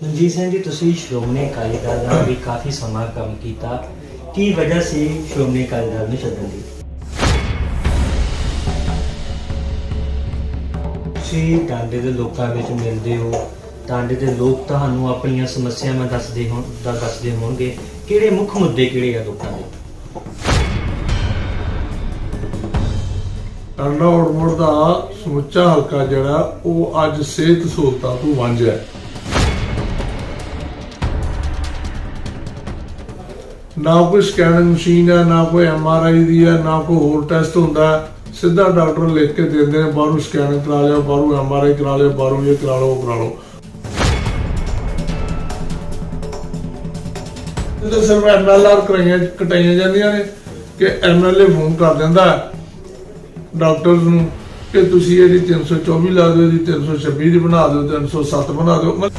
ਮਨਜੀਤ ਸਿੰਘ ਜੀ, ਤੁਸੀਂ ਸ਼੍ਰੋਮਣੀ ਅਕਾਲੀ ਦਲ ਨਾਲ ਵੀ ਕਾਫੀ ਸਮਾਂ ਕੰਮ ਕੀਤਾ। ਕੀ ਵਜ੍ਹਾ ਸੀ ਸ਼੍ਰੋਮਣੀ ਅਕਾਲੀ ਦਲ ਨੂੰ ਛੱਡਣ ਦੀ? ਤੁਸੀਂ ਟਾਂਡੇ ਦੇ ਲੋਕਾਂ ਵਿੱਚ ਮਿਲਦੇ ਹੋ, ਟਾਂਡੇ ਦੇ ਲੋਕ ਤੁਹਾਨੂੰ ਆਪਣੀਆਂ ਸਮੱਸਿਆਵਾਂ ਦੱਸਦੇ ਹੋਣਗੇ। ਕਿਹੜੇ ਮੁੱਖ ਮੁੱਦੇ ਕਿਹੜੇ ਆ ਲੋਕਾਂ ਦੇ? ਟਾਂਡਾ ਉੜਮੁੜ ਦਾ ਸਮੁੱਚਾ ਹਲਕਾ ਜਿਹੜਾ ਉਹ ਅੱਜ ਸਿਹਤ ਸਹੂਲਤਾਂ ਤੋਂ ਵਾਂਝਿਆ ਹੈ। ਨਾ ਕੋਈ ਸਕੈਨਿੰਗ ਮਸ਼ੀਨ ਹੈ, ਨਾ ਕੋਈ MRI ਦੀ ਹੈ, ਨਾ ਕੋਈ ਹੋਰ ਟੈਸਟ ਹੁੰਦਾ। ਸਿੱਧਾ ਡਾਕਟਰ ਲਿਖ ਕੇ ਦਿੰਦੇ ਨੇ, ਬਾਹਰੋਂ ਸਕੈਨਿੰਗ ਕਰਾ ਲਿਓ, ਬਾਹਰੋਂ MRI ਕਰਾ ਲਿਓ, ਬਾਹਰੋਂ ਇਹ ਕਰਾ ਲਓ, ਉਹ ਕਰਾ ਲਓ। ਜਦੋਂ ਸਿਰਫ MLR ਕਟਾਈਆਂ ਜਾਂਦੀਆਂ ਨੇ ਕਿ MLA ਫੋਨ ਕਰ ਦਿੰਦਾ ਡਾਕਟਰ ਨੂੰ ਕਿ ਤੁਸੀਂ ਇਹਦੀ 324 ਲਾ ਦਿਓ, ਇਹਦੀ 326 ਦੀ ਬਣਾ ਦਿਓ, 307 ਬਣਾ ਦਿਓ।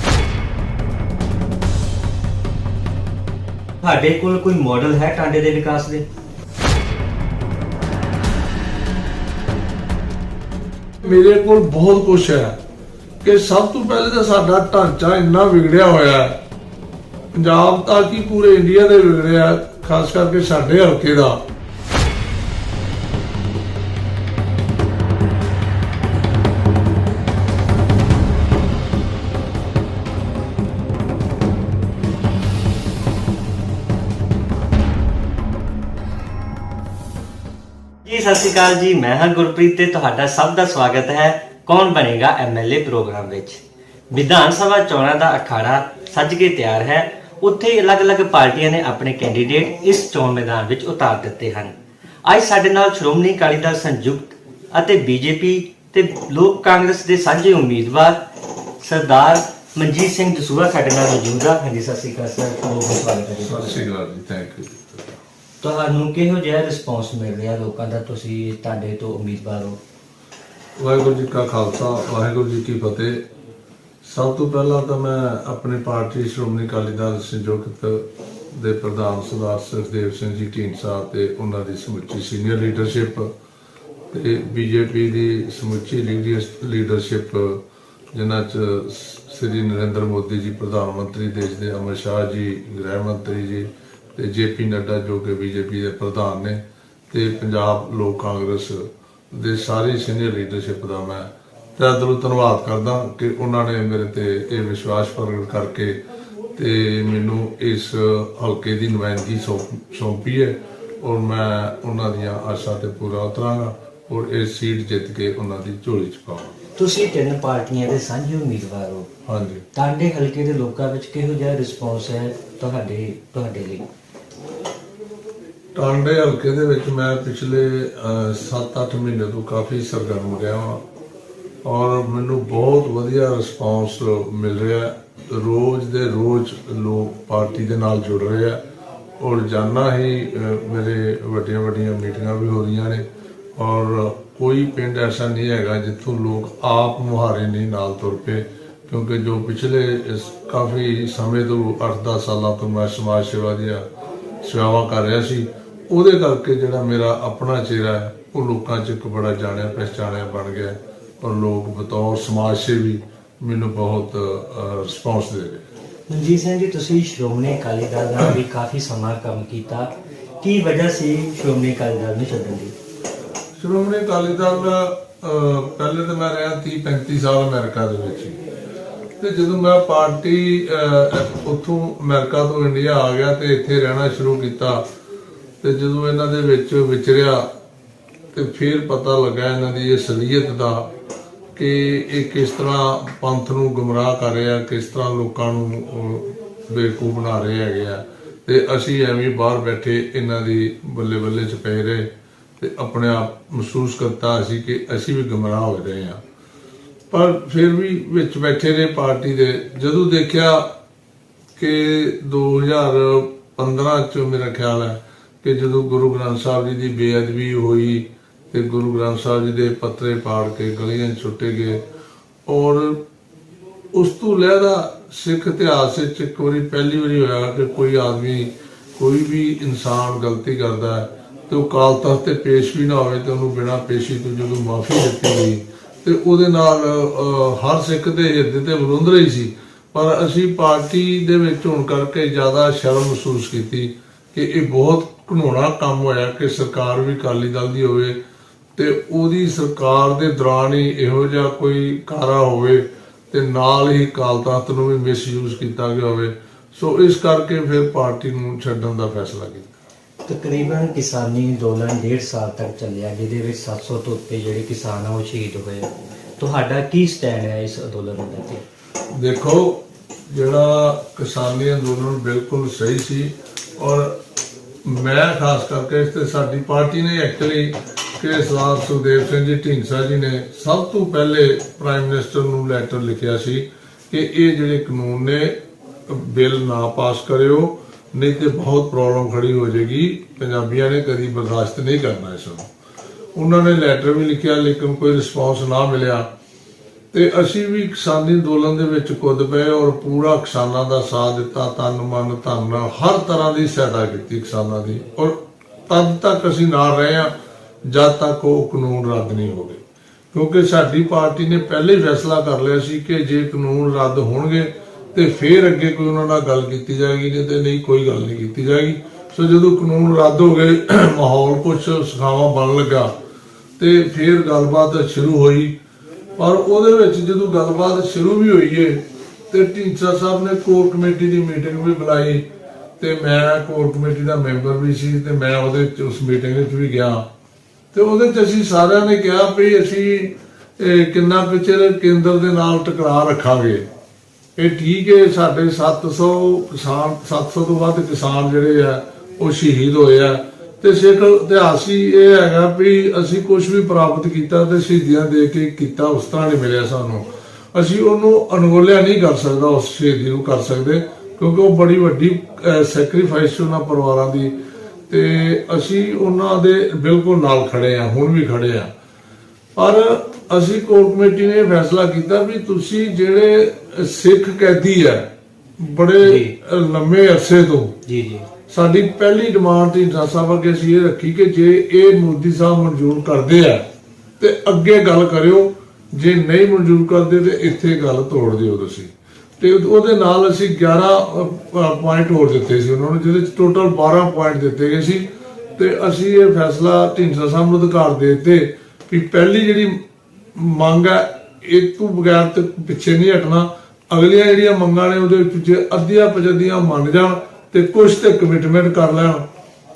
ਤੁਹਾਡੇ ਕੋਲ ਕੋਈ ਮਾਡਲ ਹੈ ਟਾਂਡੇ ਦੇ ਵਿਕਾਸ ਦੇ? ਮੇਰੇ ਕੋਲ ਬਹੁਤ ਕੁਝ ਹੈ ਕਿ ਸਭ ਤੋਂ ਪਹਿਲੇ ਤਾਂ ਸਾਡਾ ਢਾਂਚਾ ਇੰਨਾ ਵਿਗੜਿਆ ਹੋਇਆ ਹੈ, ਪੰਜਾਬ ਦਾ ਕੀ ਪੂਰੇ ਇੰਡੀਆ ਦੇ ਵਿਗੜਿਆ, ਖਾਸ ਕਰਕੇ ਸਾਡੇ ਹਲਕੇ ਦਾ। ਜੀ ਸਤਿ ਸ਼੍ਰੀ ਅਕਾਲ ਜੀ, ਮੈਂ ਹਾਂ ਗੁਰਪ੍ਰੀਤ ਤੇ ਤੁਹਾਡਾ ਸਭ ਦਾ ਸਵਾਗਤ ਹੈ ਕੌਣ ਬਣੇਗਾ MLA ਪ੍ਰੋਗਰਾਮ ਵਿੱਚ। ਵਿਧਾਨ ਸਭਾ ਚੋਣਾਂ ਦਾ ਅਖਾੜਾ ਸੱਜ ਕੇ ਤਿਆਰ ਹੈ। ਉੱਥੇ ਅਲੱਗ-ਅਲੱਗ ਪਾਰਟੀਆਂ ਨੇ ਆਪਣੇ ਕੈਂਡੀਡੇਟ ਇਸ ਚੋਣ ਮੈਦਾਨ ਵਿੱਚ ਉਤਾਰ ਦਿੱਤੇ ਹਨ। ਅੱਜ ਸਾਡੇ ਨਾਲ ਸ਼੍ਰੋਮਣੀ ਅਕਾਲੀ ਦਲ ਸੰਯੁਕਤ ਅਤੇ BJP ਤੇ ਲੋਕ ਕਾਂਗਰਸ ਦੇ ਸਾਂਝੇ ਉਮੀਦਵਾਰ ਸਰਦਾਰ ਮਨਜੀਤ ਸਿੰਘ ਦਸੂਹਾ ਸਾਡੇ ਨਾਲ ਮੌਜੂਦ ਹਨ। ਹਾਂਜੀ, ਸਤਿ ਸ਼੍ਰੀ ਅਕਾਲ ਸਰ, ਬਹੁਤ ਸਵਾਗਤ ਹੈ ਜੀ। ਸਤਿ ਸ਼੍ਰੀ ਅਕਾਲ ਜੀ, ਥੈਂਕ ਯੂ। ਤੁਹਾਨੂੰ ਕਿਹੋ ਜਿਹਾ ਰਿਸਪੌਂਸ ਮਿਲ ਰਿਹਾ ਲੋਕਾਂ ਦਾ? ਤੁਸੀਂ ਤੁਹਾਡੇ ਤੋਂ ਉਮੀਦਵਾਰ ਹੋ। ਵਾਹਿਗੁਰੂ ਜੀ ਕਾ ਖਾਲਸਾ, ਵਾਹਿਗੁਰੂ ਜੀ ਕੀ ਫਤਿਹ। ਸਭ ਤੋਂ ਪਹਿਲਾਂ ਤਾਂ ਮੈਂ ਆਪਣੀ ਪਾਰਟੀ ਸ਼੍ਰੋਮਣੀ ਅਕਾਲੀ ਦਲ ਸੰਯੁਕਤ ਦੇ ਪ੍ਰਧਾਨ ਸਰਦਾਰ ਸੁਖਦੇਵ ਸਿੰਘ ਜੀ ਢੀਂਡਸਾ ਤੇ ਉਹਨਾਂ ਦੀ ਸਮੁੱਚੀ ਸੀਨੀਅਰ ਲੀਡਰਸ਼ਿਪ ਤੇ BJP ਦੀ ਸਮੁੱਚੀ ਲੀਡਰਸ਼ਿਪ, ਜਿਨ੍ਹਾਂ 'ਚ ਸ੍ਰੀ ਨਰਿੰਦਰ ਮੋਦੀ ਜੀ ਪ੍ਰਧਾਨ ਮੰਤਰੀ ਦੇਸ਼ ਦੇ, ਅਮਿਤ ਸ਼ਾਹ ਜੀ ਗ੍ਰਹਿ ਮੰਤਰੀ ਜੀ ਤੇ JP ਨੱਡਾ ਜੋ ਕਿ BJP ਦੇ ਪ੍ਰਧਾਨ ਨੇ, ਤੇ ਪੰਜਾਬ ਲੋਕ ਕਾਂਗਰਸ ਦੇ ਸਾਰੀ ਸੀਨੀਅਰ ਲੀਡਰਸ਼ਿਪ ਦਾ ਮੈਂ ਤਹਿ ਦਿਲੋਂ ਧੰਨਵਾਦ ਕਰਦਾ ਕਿ ਉਹਨਾਂ ਨੇ ਮੇਰੇ ਤੇ ਇਹ ਵਿਸ਼ਵਾਸ ਪ੍ਰਗਟ ਕਰਕੇ ਤੇ ਮੈਨੂੰ ਇਸ ਹਲਕੇ ਦੀ ਨੁਮਾਇੰਦਗੀ ਸੌਂਪੀ ਹੈ ਔਰ ਮੈਂ ਉਹਨਾਂ ਦੀਆਂ ਆਸ਼ਾ ਤੇ ਪੂਰਾ ਉਤਰਾਂਗਾ ਔਰ ਇਹ ਸੀਟ ਜਿੱਤ ਕੇ ਉਹਨਾਂ ਦੀ ਝੋਲੀ 'ਚ ਪਾਵਾਂਗਾ। ਤੁਸੀਂ ਤਿੰਨ ਪਾਰਟੀਆਂ ਦੇ ਸਾਂਝੇ ਉਮੀਦਵਾਰ ਹੋ। ਹਾਂਜੀ, ਟਾਂਡੇ ਹਲਕੇ ਦੇ ਲੋਕਾਂ ਵਿੱਚ ਕਿਹੋ ਜਿਹਾ ਰਿਸਪੌਂਸ ਹੈ ਤੁਹਾਡੇ ਲਈ? ਟਾਂਡੇ ਹਲਕੇ ਦੇ ਵਿੱਚ ਮੈਂ ਪਿਛਲੇ 7-8 ਮਹੀਨੇ ਤੋਂ ਕਾਫੀ ਸਰਗਰਮ ਰਿਹਾ ਹਾਂ ਔਰ ਮੈਨੂੰ ਬਹੁਤ ਵਧੀਆ ਰਿਸਪੌਂਸ ਮਿਲ ਰਿਹਾ। ਰੋਜ਼ ਦੇ ਰੋਜ਼ ਲੋਕ ਪਾਰਟੀ ਦੇ ਨਾਲ ਜੁੜ ਰਹੇ ਆ ਔਰ ਜਾਨਾ ਹੀ ਮੇਰੇ ਵੱਡੀਆਂ ਮੀਟਿੰਗਾਂ ਵੀ ਹੋ ਰਹੀਆਂ ਨੇ ਔਰ ਕੋਈ ਪਿੰਡ ਐਸਾ ਨਹੀਂ ਹੈਗਾ ਜਿੱਥੋਂ ਲੋਕ ਆਪ ਮੁਹਾਰੇ ਨਹੀਂ ਨਾਲ ਤੁਰ ਪਏ, ਕਿਉਂਕਿ ਜੋ ਪਿਛਲੇ ਕਾਫੀ ਸਮੇਂ ਤੋਂ 8-10 ਸਾਲਾਂ ਤੋਂ ਮੈਂ ਸਮਾਜ ਸੇਵਾ ਦੀਆਂ ਸੇਵਾਵਾਂ ਕਰ ਰਿਹਾ ਸੀ, ਉਹਦੇ ਕਰਕੇ ਜਿਹੜਾ ਮੇਰਾ ਆਪਣਾ ਚਿਹਰਾ ਹੈ ਉਹ ਲੋਕਾਂ 'ਚ ਇੱਕ ਬੜਾ ਜਾਣਿਆ ਪਹਿਚਾਣਿਆ ਬਣ ਗਿਆ ਔਰ ਲੋਕ ਬਤੌਰ ਸਮਾਜ ਸੇਵੀ ਮੈਨੂੰ ਬਹੁਤ ਰਿਸਪੌਂਸ ਦੇ ਰਹੇ। ਮਨਜੀਤ ਸਿੰਘ ਜੀ, ਤੁਸੀਂ ਸ਼੍ਰੋਮਣੀ ਅਕਾਲੀ ਦਲ ਨਾਲ ਵੀ ਕਾਫੀ ਸਮਾਂ ਕੰਮ ਕੀਤਾ। ਕੀ ਵਜ੍ਹਾ ਸੀ ਸ਼੍ਰੋਮਣੀ ਅਕਾਲੀ ਦਲ ਨੂੰ ਛੱਡਣ ਦੀ? ਸ਼੍ਰੋਮਣੀ ਅਕਾਲੀ ਦਲ ਪਹਿਲੇ ਤਾਂ ਮੈਂ ਰਿਹਾ 30-35 ਸਾਲ ਅਮਰੀਕਾ ਦੇ ਵਿੱਚ ਤੇ ਜਦੋਂ ਮੈਂ ਪਾਰਟੀ ਉੱਥੋਂ ਅਮਰੀਕਾ ਤੋਂ ਇੰਡੀਆ ਆ ਗਿਆ ਤੇ ਇੱਥੇ ਰਹਿਣਾ ਸ਼ੁਰੂ ਕੀਤਾ ਤੇ ਜਦੋਂ ਇਹਨਾਂ ਦੇ ਵਿੱਚ ਵਿਚਰਿਆ ਤੇ ਫਿਰ ਪਤਾ ਲੱਗਾ ਇਹਨਾਂ ਦੀ ਅਸਲੀਅਤ ਦਾ ਕਿ ਇਹ ਕਿਸ ਤਰ੍ਹਾਂ ਪੰਥ ਨੂੰ ਗੁੰਮਰਾਹ ਕਰ ਰਿਹਾ, ਕਿਸ ਤਰ੍ਹਾਂ ਲੋਕਾਂ ਨੂੰ ਬੇਵਕੂਫ ਬਣਾ ਰਹੇ ਹੈਗੇ ਆ ਤੇ ਅਸੀਂ ਐਵੇਂ ਬਾਹਰ ਬੈਠੇ ਇਹਨਾਂ ਦੀ ਬੱਲੇ 'ਚ ਪਏ ਰਹੇ ਤੇ ਆਪਣੇ ਆਪ ਮਹਿਸੂਸ ਕਰਤਾ ਅਸੀਂ ਕਿ ਅਸੀਂ ਵੀ ਗੁੰਮਰਾਹ ਹੋ ਰਹੇ ਹਾਂ। ਪਰ ਫਿਰ ਵੀ ਵਿੱਚ ਬੈਠੇ ਰਹੇ ਪਾਰਟੀ ਦੇ। ਜਦੋਂ ਦੇਖਿਆ ਕਿ 2015 'ਚ ਮੇਰਾ ਖਿਆਲ ਹੈ ਕਿ ਜਦੋਂ ਗੁਰੂ ਗ੍ਰੰਥ ਸਾਹਿਬ ਜੀ ਦੀ ਬੇਅਦਬੀ ਹੋਈ ਤੇ ਗੁਰੂ ਗ੍ਰੰਥ ਸਾਹਿਬ ਜੀ ਦੇ ਪੱਤਰੇ ਪਾੜ ਕੇ ਗਲੀਆਂ 'ਚ ਸੁੱਟੇ ਗਏ ਔਰ ਉਸ ਤੋਂ ਲਹਿਦਾ ਸਿੱਖ ਇਤਿਹਾਸ ਵਿੱਚ ਇੱਕ ਵਾਰੀ ਪਹਿਲੀ ਵਾਰੀ ਹੋਇਆ ਕਿ ਕੋਈ ਆਦਮੀ, ਕੋਈ ਵੀ ਇਨਸਾਨ ਗਲਤੀ ਕਰਦਾ ਹੈ ਤੇ ਉਹ ਅਕਾਲ ਤਖ਼ਤ ਤੇ ਪੇਸ਼ ਵੀ ਨਾ ਹੋਵੇ ਤੇ ਉਹਨੂੰ ਬਿਨਾਂ ਪੇਸ਼ੀ ਤੋਂ ਜਦੋਂ ਮਾਫੀ ਦਿੱਤੀ ਗਈ ਤੇ ਉਹਦੇ ਨਾਲ ਹਰ ਸਿੱਖ ਦੇ ਹਿਰਦੇ ਤੇ ਵਰੁੰਦ ਰਹੀ ਸੀ। ਪਰ ਅਸੀਂ ਪਾਰਟੀ ਦੇ ਵਿੱਚ ਹੋਣ ਕਰਕੇ ਜ਼ਿਆਦਾ ਸ਼ਰਮ ਮਹਿਸੂਸ ਕੀਤੀ ਕਿ ਇਹ ਬਹੁਤ ਘਿਨਾਉਣਾ ਕੰਮ ਹੋਇਆ ਕਿ ਸਰਕਾਰ ਵੀ ਅਕਾਲੀ ਦਲ ਦੀ ਹੋਵੇ ਤੇ ਉਹਦੀ ਸਰਕਾਰ ਦੇ ਦੌਰਾਨ ਹੀ ਇਹੋ ਜਿਹਾ ਕੋਈ ਕਾਰਾ ਹੋਵੇ ਤੇ ਨਾਲ ਹੀ ਅਕਾਲ ਤਖ਼ਤ ਨੂੰ ਵੀ ਮਿਸਯੂਜ਼ ਕੀਤਾ ਗਿਆ ਹੋਵੇ। ਸੋ ਇਸ ਕਰਕੇ ਫਿਰ ਪਾਰਟੀ ਨੂੰ ਛੱਡਣ ਦਾ ਫੈਸਲਾ ਕੀਤਾ। ਤਕਰੀਬਨ ਕਿਸਾਨੀ ਅੰਦੋਲਨ 1.5 ਸਾਲ ਤੱਕ ਚੱਲਿਆ, ਜਿਹਦੇ ਵਿੱਚ 700 ਤੋਂ ਉੱਤੇ ਜਿਹੜੇ ਕਿਸਾਨ ਆ ਉਹ ਸ਼ਹੀਦ ਹੋਏ। ਤੁਹਾਡਾ ਕੀ ਸਟੈਂਡ ਹੈ ਇਸ ਅੰਦੋਲਨ ਨੂੰ ਲੈ ਕੇ? ਦੇਖੋ, ਜਿਹੜਾ ਕਿਸਾਨੀ ਅੰਦੋਲਨ ਬਿਲਕੁਲ ਸਹੀ ਸੀ ਔਰ ਮੈਂ ਖਾਸ ਕਰਕੇ ਇਸ ਤੇ ਸਾਡੀ ਪਾਰਟੀ ਨੇ ਐਕਚੁਅਲੀ ਕਿ ਸਰਦਾਰ ਸੁਖਦੇਵ ਸਿੰਘ ਜੀ ਢੀਂਡਸਾ ਜੀ ਨੇ ਸਭ ਤੋਂ ਪਹਿਲੇ ਪ੍ਰਾਈਮ ਮਿਨਿਸਟਰ ਨੂੰ ਲੈਟਰ ਲਿਖਿਆ ਸੀ ਕਿ ਇਹ ਜਿਹੜੇ ਕਾਨੂੰਨ ਨੇ ਬਿੱਲ ਨਾ ਪਾਸ ਕਰਿਓ, ਨਹੀਂ ਤੇ ਬਹੁਤ ਪ੍ਰੋਬਲਮ ਖੜੀ ਹੋ ਜਾਏਗੀ, ਪੰਜਾਬੀਆਂ ਨੇ ਕਦੀ ਬਰਦਾਸ਼ਤ ਨਹੀਂ ਕਰਨਾ ਇਸ ਨੂੰ। ਉਹਨਾਂ ਨੇ ਲੈਟਰ ਵੀ ਲਿਖਿਆ ਲੇਕਿਨ ਕੋਈ ਰਿਸਪੌਂਸ ਨਾ ਮਿਲਿਆ ਤੇ ਅਸੀਂ ਵੀ ਕਿਸਾਨੀ ਅੰਦੋਲਨ ਦੇ ਵਿੱਚ ਕੁੱਦ ਪਏ ਔਰ ਪੂਰਾ ਕਿਸਾਨਾਂ ਦਾ ਸਾਥ ਦਿੱਤਾ, ਤਨ ਮਨ ਧਨ ਨਾਲ ਹਰ ਤਰ੍ਹਾਂ ਦੀ ਸਹਾਇਤਾ ਕੀਤੀ ਕਿਸਾਨਾਂ ਦੀ। ਔਰ ਤਦ ਤੱਕ ਅਸੀਂ ਨਾਲ ਰਹੇ ਹਾਂ ਜਦ ਤੱਕ ਉਹ ਕਾਨੂੰਨ ਰੱਦ ਨਹੀਂ ਹੋ ਗਏ, ਕਿਉਂਕਿ ਸਾਡੀ ਪਾਰਟੀ ਨੇ ਪਹਿਲੇ ਹੀ ਫੈਸਲਾ ਕਰ ਲਿਆ ਸੀ ਕਿ ਜੇ ਕਾਨੂੰਨ ਰੱਦ ਹੋਣਗੇ ਤੇ ਫਿਰ ਅੱਗੇ ਕੋਈ ਉਹਨਾਂ ਨਾਲ ਗੱਲ ਕੀਤੀ ਜਾਏਗੀ, ਨਹੀਂ ਕੋਈ ਗੱਲ ਨਹੀਂ ਕੀਤੀ ਜਾਏਗੀ। ਸੋ ਜਦੋਂ ਕਾਨੂੰਨ ਰੱਦ ਹੋ ਗਏ, ਮਾਹੌਲ ਕੁਝ ਸੁਖਾਵਾਂ ਬਣਨ ਲੱਗਾ ਤੇ ਫਿਰ ਗੱਲਬਾਤ ਸ਼ੁਰੂ ਹੋਈ। ਪਰ ਉਹਦੇ ਵਿੱਚ ਜਦੋਂ ਗੱਲਬਾਤ ਸ਼ੁਰੂ ਵੀ ਹੋਈ ਹੈ ਤੇ ਢੀਂਡਸਾ ਸਾਹਿਬ ਨੇ ਕੋਰ ਕਮੇਟੀ ਦੀ ਮੀਟਿੰਗ ਵੀ ਬੁਲਾਈ ਤੇ ਮੈਂ ਕੋਰ ਕਮੇਟੀ ਦਾ ਮੈਂਬਰ ਵੀ ਸੀ ਤੇ ਮੈਂ ਉਹਦੇ ਵਿੱਚ ਉਸ ਮੀਟਿੰਗ ਵਿੱਚ ਵੀ ਗਿਆ ਤੇ ਉਹਦੇ ਵਿੱਚ ਅਸੀਂ ਸਾਰਿਆਂ ਨੇ ਕਿਹਾ ਵੀ ਅਸੀਂ ਕਿੰਨਾ ਕੁ ਚਿਰ ਕੇਂਦਰ ਦੇ ਨਾਲ ਟਕਰਾਅ ਰੱਖਾਂਗੇ। ਇਹ ਠੀਕ ਹੈ, ਸਾਡੇ 700 ਤੋਂ ਵੱਧ ਕਿਸਾਨ ਜਿਹੜੇ ਆ ਉਹ ਸ਼ਹੀਦ ਹੋਏ ਆ ਤੇ ਸਿੱਖ ਇਤਿਹਾਸ ਹੀ ਇਹ ਹੈਗਾ ਵੀ ਅਸੀਂ ਕੁਝ ਵੀ ਪ੍ਰਾਪਤ ਕੀਤਾ ਤੇ ਸ਼ਹੀਦੀਆਂ ਦੇ ਕੇ ਕੀਤਾ, ਉਸ ਤਰ੍ਹਾਂ ਨਹੀਂ ਮਿਲਿਆ ਸਾਨੂੰ। ਅਸੀਂ ਉਹਨੂੰ ਅਣਗੌਲਿਆ ਨਹੀਂ ਕਰ ਸਕਦਾ, ਉਸ ਸ਼ਹੀਦੀ ਨੂੰ ਕਰ ਸਕਦੇ, ਕਿਉਂਕਿ ਉਹ ਬੜੀ ਵੱਡੀ ਸੈਕਰੀਫਾਈਸ ਉਹਨਾਂ ਪਰਿਵਾਰਾਂ ਦੀ ਤੇ ਅਸੀਂ ਉਹਨਾਂ ਦੇ ਬਿਲਕੁਲ ਨਾਲ ਖੜੇ ਆ, ਹੁਣ ਵੀ ਖੜੇ ਆ। ਪਰ ਅਸੀਂ ਕੋਰ ਕਮੇਟੀ ਨੇ ਫੈਸਲਾ ਕੀਤਾ ਵੀ ਤੁਸੀਂ ਜਿਹੜੇ ਸਿੱਖ ਕੈਦੀ ਆ ਬੜੇ ਲੰਮੇ ਅਰਸੇ ਤੋਂ, ਸਾਡੀ ਪਹਿਲੀ ਡਿਮਾਂਡ ਢੀਂਡਸਾ ਸਾਹਿਬ ਅੱਗੇ ਅਸੀਂ ਇਹ ਰੱਖੀ ਕਿ ਜੇ ਇਹ ਮੋਦੀ ਸਾਹਿਬ ਮਨਜ਼ੂਰ ਕਰਦੇ ਆ ਤੇ ਅੱਗੇ ਗੱਲ ਕਰਿਓ, ਜੇ ਨਹੀਂ ਮਨਜ਼ੂਰ ਕਰਦੇ ਤੇ ਇੱਥੇ ਗੱਲ ਤੋੜ ਦਿਓ ਤੁਸੀਂ। ਤੇ ਉਹਦੇ ਨਾਲ ਅਸੀਂ 11 ਪੁਆਇੰਟ ਹੋਰ ਦਿੱਤੇ ਸੀ ਉਹਨਾਂ ਨੂੰ, ਜਿਹਦੇ ਚ ਟੋਟਲ 12 ਪੁਆਇੰਟ ਦਿੱਤੇ ਗਏ ਸੀ ਤੇ ਅਸੀਂ ਇਹ ਫੈਸਲਾ ਢੀਂਡਸਾ ਸਾਹਿਬ ਨੂੰ ਅਧਿਕਾਰ ਦੇ ਦਿੱਤੇ ਕਿ ਪਹਿਲੀ ਜਿਹੜੀ ਮੰਗ ਹੈ ਇਹ ਤੋਂ ਬਗੈਰ ਤੇ ਪਿੱਛੇ ਨਹੀਂ ਹਟਣਾ, ਅਗਲੀਆਂ ਜਿਹੜੀਆਂ ਮੰਗਾਂ ਨੇ ਉਹਦੇ ਵਿੱਚ ਅੱਧੀਆਂ ਪਜੱਦੀਆਂ ਮੰਨ ਜਾਣ ਤੇ ਕੁਝ ਤੇ ਕਮਿਟਮੈਂਟ ਕਰ ਲੈਣ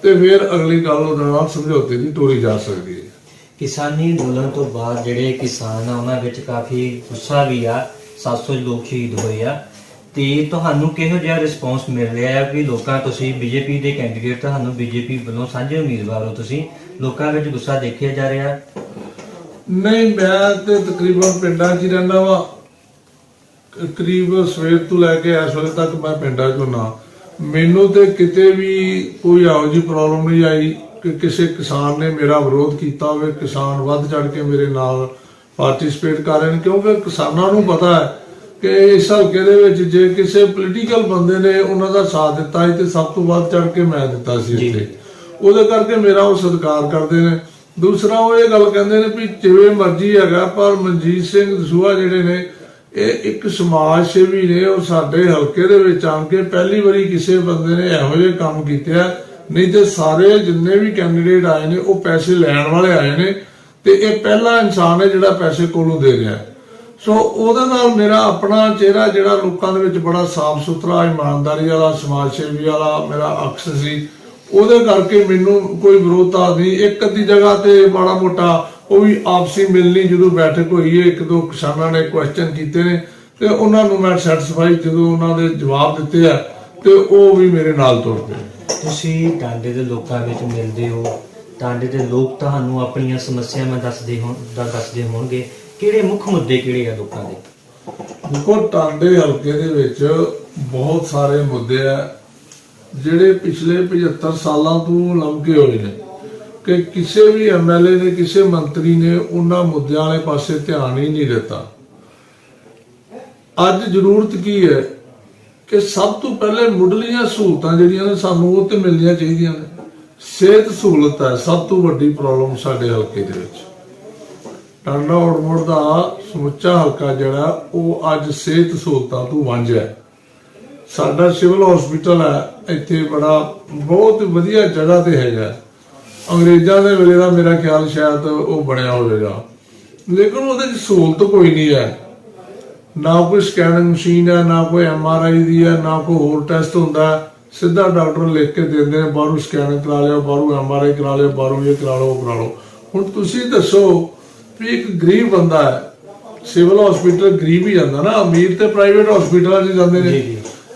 ਤੇ ਫਿਰ ਅਗਲੀ ਗੱਲ ਉਹਦੇ ਨਾਲ ਸਮਝੌਤੇ ਦੀ ਤੋਰੀ ਜਾ ਸਕਦੀ ਹੈ। ਕਿਸਾਨੀ ਅੰਦੋਲਨ ਤੋਂ ਬਾਅਦ ਜਿਹੜੇ ਕਿਸਾਨ ਆ ਉਹਨਾਂ ਵਿੱਚ ਕਾਫੀ ਗੁੱਸਾ ਵੀ ਆ, 700 ਲੋਕ ਸ਼ਹੀਦ ਹੋਏ ਆ ਤੇ ਤੁਹਾਨੂੰ ਕਿਹੋ ਜਿਹਾ ਰਿਸਪੌਂਸ ਮਿਲ ਰਿਹਾ ਹੈ ਕਿ ਲੋਕਾਂ, ਤੁਸੀਂ ਬੀਜੇਪੀ ਦੇ ਕੈਂਡੀਡੇਟ, ਤੁਹਾਨੂੰ ਬੀਜੇਪੀ ਵੱਲੋਂ ਸਾਂਝੇ ਉਮੀਦਵਾਰ ਹੋ, ਤੁਸੀਂ ਲੋਕਾਂ ਵਿੱਚ ਗੁੱਸਾ ਦੇਖਿਆ ਜਾ ਰਿਹਾ? ਨਹੀਂ, ਮੈਂ ਤੇ ਤਕਰੀਬਨ ਪਿੰਡਾਂ 'ਚ ਹੀ ਰਹਿੰਦਾ ਵਾ, ਕਰੀਬ ਸਵੇਰ ਤੋਂ ਲੈ ਕੇ ਇਸ ਵੇਲੇ ਤੱਕ ਮੈਂ ਪਿੰਡਾਂ 'ਚ ਹੁੰਨਾ। ਮੈਨੂੰ ਤੇ ਕਿਤੇ ਵੀ ਕੋਈ ਇਹੋ ਜਿਹੀ ਪ੍ਰੋਬਲਮ ਨਹੀਂ ਆਈ ਕਿ ਕਿਸੇ ਕਿਸਾਨ ਨੇ ਮੇਰਾ ਵਿਰੋਧ ਕੀਤਾ ਹੋਵੇ। ਕਿਸਾਨ ਵੱਧ ਚੜ ਕੇ ਮੇਰੇ ਨਾਲ ਪਾਰਟਿਸਿਪੇਟ ਕਰ ਰਹੇ ਨੇ, ਕਿਉਂਕਿ ਕਿਸਾਨਾਂ ਨੂੰ ਪਤਾ ਹੈ ਕਿ ਇਸ ਹਲਕੇ ਦੇ ਵਿੱਚ ਜੇ ਕਿਸੇ ਪੋਲੀਟੀਕਲ ਬੰਦੇ ਨੇ ਉਹਨਾਂ ਦਾ ਸਾਥ ਦਿੱਤਾ ਸੀ ਤੇ ਸਭ ਤੋਂ ਵੱਧ ਚੜ ਕੇ ਮੈਂ ਦਿੱਤਾ ਸੀ ਇੱਥੇ, ਉਹਦੇ ਕਰਕੇ ਮੇਰਾ ਉਹ ਸਤਿਕਾਰ ਕਰਦੇ ਨੇ। ਦੂਸਰਾ ਉਹ ਇਹ ਗੱਲ ਕਹਿੰਦੇ ਨੇ ਵੀ ਜਿਵੇਂ ਮਰਜ਼ੀ ਹੈਗਾ, ਪਰ ਮਨਜੀਤ ਸਿੰਘ ਦਸੂਹਾ ਜਿਹੜੇ ਨੇ ਇਹ ਇੱਕ ਸਮਾਜ ਸੇਵੀ ਨੇ, ਉਹ ਸਾਡੇ ਹਲਕੇ ਦੇ ਵਿੱਚ ਆਣ ਕੇ ਪਹਿਲੀ ਵਾਰੀ ਕਿਸੇ ਬੰਦੇ ਨੇ ਇਹੋ ਜਿਹੇ ਕੰਮ ਕੀਤੇ ਆ। ਨਹੀਂ ਤੇ ਸਾਰੇ ਜਿੰਨੇ ਵੀ ਕੈਂਡੀਡੇਟ ਆਏ ਨੇ ਉਹ ਪੈਸੇ ਲੈਣ ਵਾਲੇ ਆਏ ਨੇ ਤੇ ਇਹ ਪਹਿਲਾ ਇਨਸਾਨ ਹੈ ਜਿਹੜਾ ਪੈਸੇ ਕੋਲੋਂ ਦੇ ਰਿਹਾ। ਸੋ ਉਹਦੇ ਨਾਲ ਮੇਰਾ ਆਪਣਾ ਚਿਹਰਾ ਜਿਹੜਾ ਲੋਕਾਂ ਦੇ ਵਿੱਚ ਬੜਾ ਸਾਫ਼ ਸੁਥਰਾ, ਇਮਾਨਦਾਰੀ ਵਾਲਾ, ਸਮਾਜ ਸੇਵੀ ਵਾਲਾ ਮੇਰਾ ਅਕਸ ਸੀ, ਉਹਦੇ ਕਰਕੇ ਮੈਨੂੰ ਕੋਈ ਵਿਰੋਧਤਾ ਨਹੀਂ। ਇੱਕ ਅੱਧੀ ਜਗ੍ਹਾ ਤੇ ਮਾੜਾ ਮੋਟਾ ਉਹ ਵੀ ਆਪਸੀ ਮਿਲਣੀ ਜਦੋਂ ਬੈਠਕ ਹੋਈ ਹੈ, ਇੱਕ ਦੋ ਕਿਸਾਨਾਂ ਨੇ ਕੁਐਸਚਨ ਕੀਤੇ ਨੇ ਤੇ ਉਹਨਾਂ ਨੂੰ ਮੈਂ ਸੈਟੀਸਫਾਈ ਜਦੋਂ ਉਹਨਾਂ ਦੇ ਜਵਾਬ ਦਿੱਤੇ ਆ ਤੇ ਉਹ ਵੀ ਮੇਰੇ ਨਾਲ ਤੁਰ ਪਏ। ਤੁਸੀਂ ਟਾਂਡੇ ਦੇ ਲੋਕਾਂ ਵਿੱਚ ਮਿਲਦੇ ਹੋ, ਟਾਂਡੇ ਦੇ ਲੋਕ ਤੁਹਾਨੂੰ ਆਪਣੀਆਂ ਸਮੱਸਿਆਵਾਂ ਦੱਸਦੇ ਹੋਣਗੇ, ਕਿਹੜੇ ਮੁੱਖ ਮੁੱਦੇ ਕਿਹੜੇ ਆ ਲੋਕਾਂ ਦੇ? ਦੇਖੋ, ਟਾਂਡੇ ਹਲਕੇ ਦੇ ਵਿੱਚ ਬਹੁਤ ਸਾਰੇ ਮੁੱਦੇ ਆ ਜਿਹੜੇ ਪਿਛਲੇ 75 ਸਾਲਾਂ ਤੋਂ ਲੰਘੇ ਹੋਏ ਨੇ ਕਿ ਕਿਸੇ ਵੀ ਐਮਐਲਏ ਨੇ, ਕਿਸੇ ਮੰਤਰੀ ਨੇ ਉਹਨਾਂ ਮੁੱਦਿਆਂ ਵਾਲੇ ਪਾਸੇ ਧਿਆਨ ਹੀ ਨਹੀਂ ਦਿੱਤਾ। ਅੱਜ ਜ਼ਰੂਰਤ ਕੀ ਹੈ ਕਿ ਸਭ ਤੋਂ ਪਹਿਲੇ ਮੁੱਢਲੀਆਂ ਸਹੂਲਤਾਂ ਜਿਹੜੀਆਂ ਨੇ ਸਾਨੂੰ ਉਹ ਤੇ ਮਿਲਣੀਆਂ ਚਾਹੀਦੀਆਂ ਨੇ। ਸਿਹਤ ਸਹੂਲਤ ਹੈ ਸਭ ਤੋਂ ਵੱਡੀ ਪ੍ਰੋਬਲਮ ਸਾਡੇ ਹਲਕੇ ਦੇ ਵਿੱਚ। ਟਾਂਡਾ ਆਊਟਮੋੜ ਦਾ ਸਮੁੱਚਾ ਹਲਕਾ ਜਿਹੜਾ ਉਹ ਅੱਜ ਸਿਹਤ ਸਹੂਲਤਾਂ ਤੋਂ ਵਾਂਝਾ ਹੈ। ਸਾਡਾ ਸਿਵਲ ਹਸਪੀਟਲ ਹੈ ਇੱਥੇ ਬੜਾ ਬਹੁਤ ਵਧੀਆ ਜਗ੍ਹਾ ਤੇ ਹੈਗਾ। ਅੰਗਰੇਜ਼ਾਂ ਦੇ ਵੇਲੇ ਦਾ ਮੇਰਾ ਖਿਆਲ ਸ਼ਾਇਦ ਉਹ ਬਣਿਆ ਹੋਵੇਗਾ, ਲੇਕਿਨ ਉਹਦੇ 'ਚ ਸਹੂਲਤ ਕੋਈ ਨਹੀਂ ਹੈ। ਨਾ ਕੋਈ ਸਕੈਨਿੰਗ ਮਸ਼ੀਨ ਹੈ, ਨਾ ਕੋਈ MRI ਦੀ ਹੈ, ਨਾ ਕੋਈ ਹੋਰ ਟੈਸਟ ਹੁੰਦਾ। ਸਿੱਧਾ ਡਾਕਟਰ ਲਿਖ ਕੇ ਦਿੰਦੇ ਨੇ, ਬਾਹਰੋਂ ਸਕੈਨਿੰਗ ਕਰਾ ਲਿਓ, ਬਾਹਰੋਂ MRI ਕਰਾ ਲਿਓ, ਬਾਹਰੋਂ ਇਹ ਕਰਾ ਲਓ, ਉਹ ਕਰਾ ਲਓ। ਹੁਣ ਤੁਸੀਂ ਦੱਸੋ ਵੀ ਇੱਕ ਗਰੀਬ ਬੰਦਾ ਹੈ, ਸਿਵਲ ਹਸਪੀਟਲ ਗਰੀਬ ਹੀ ਜਾਂਦਾ ਨਾ, ਅਮੀਰ ਤੇ ਪ੍ਰਾਈਵੇਟ ਹਸਪੀਟਲਾਂ 'ਚ ਜਾਂਦੇ ਨੇ।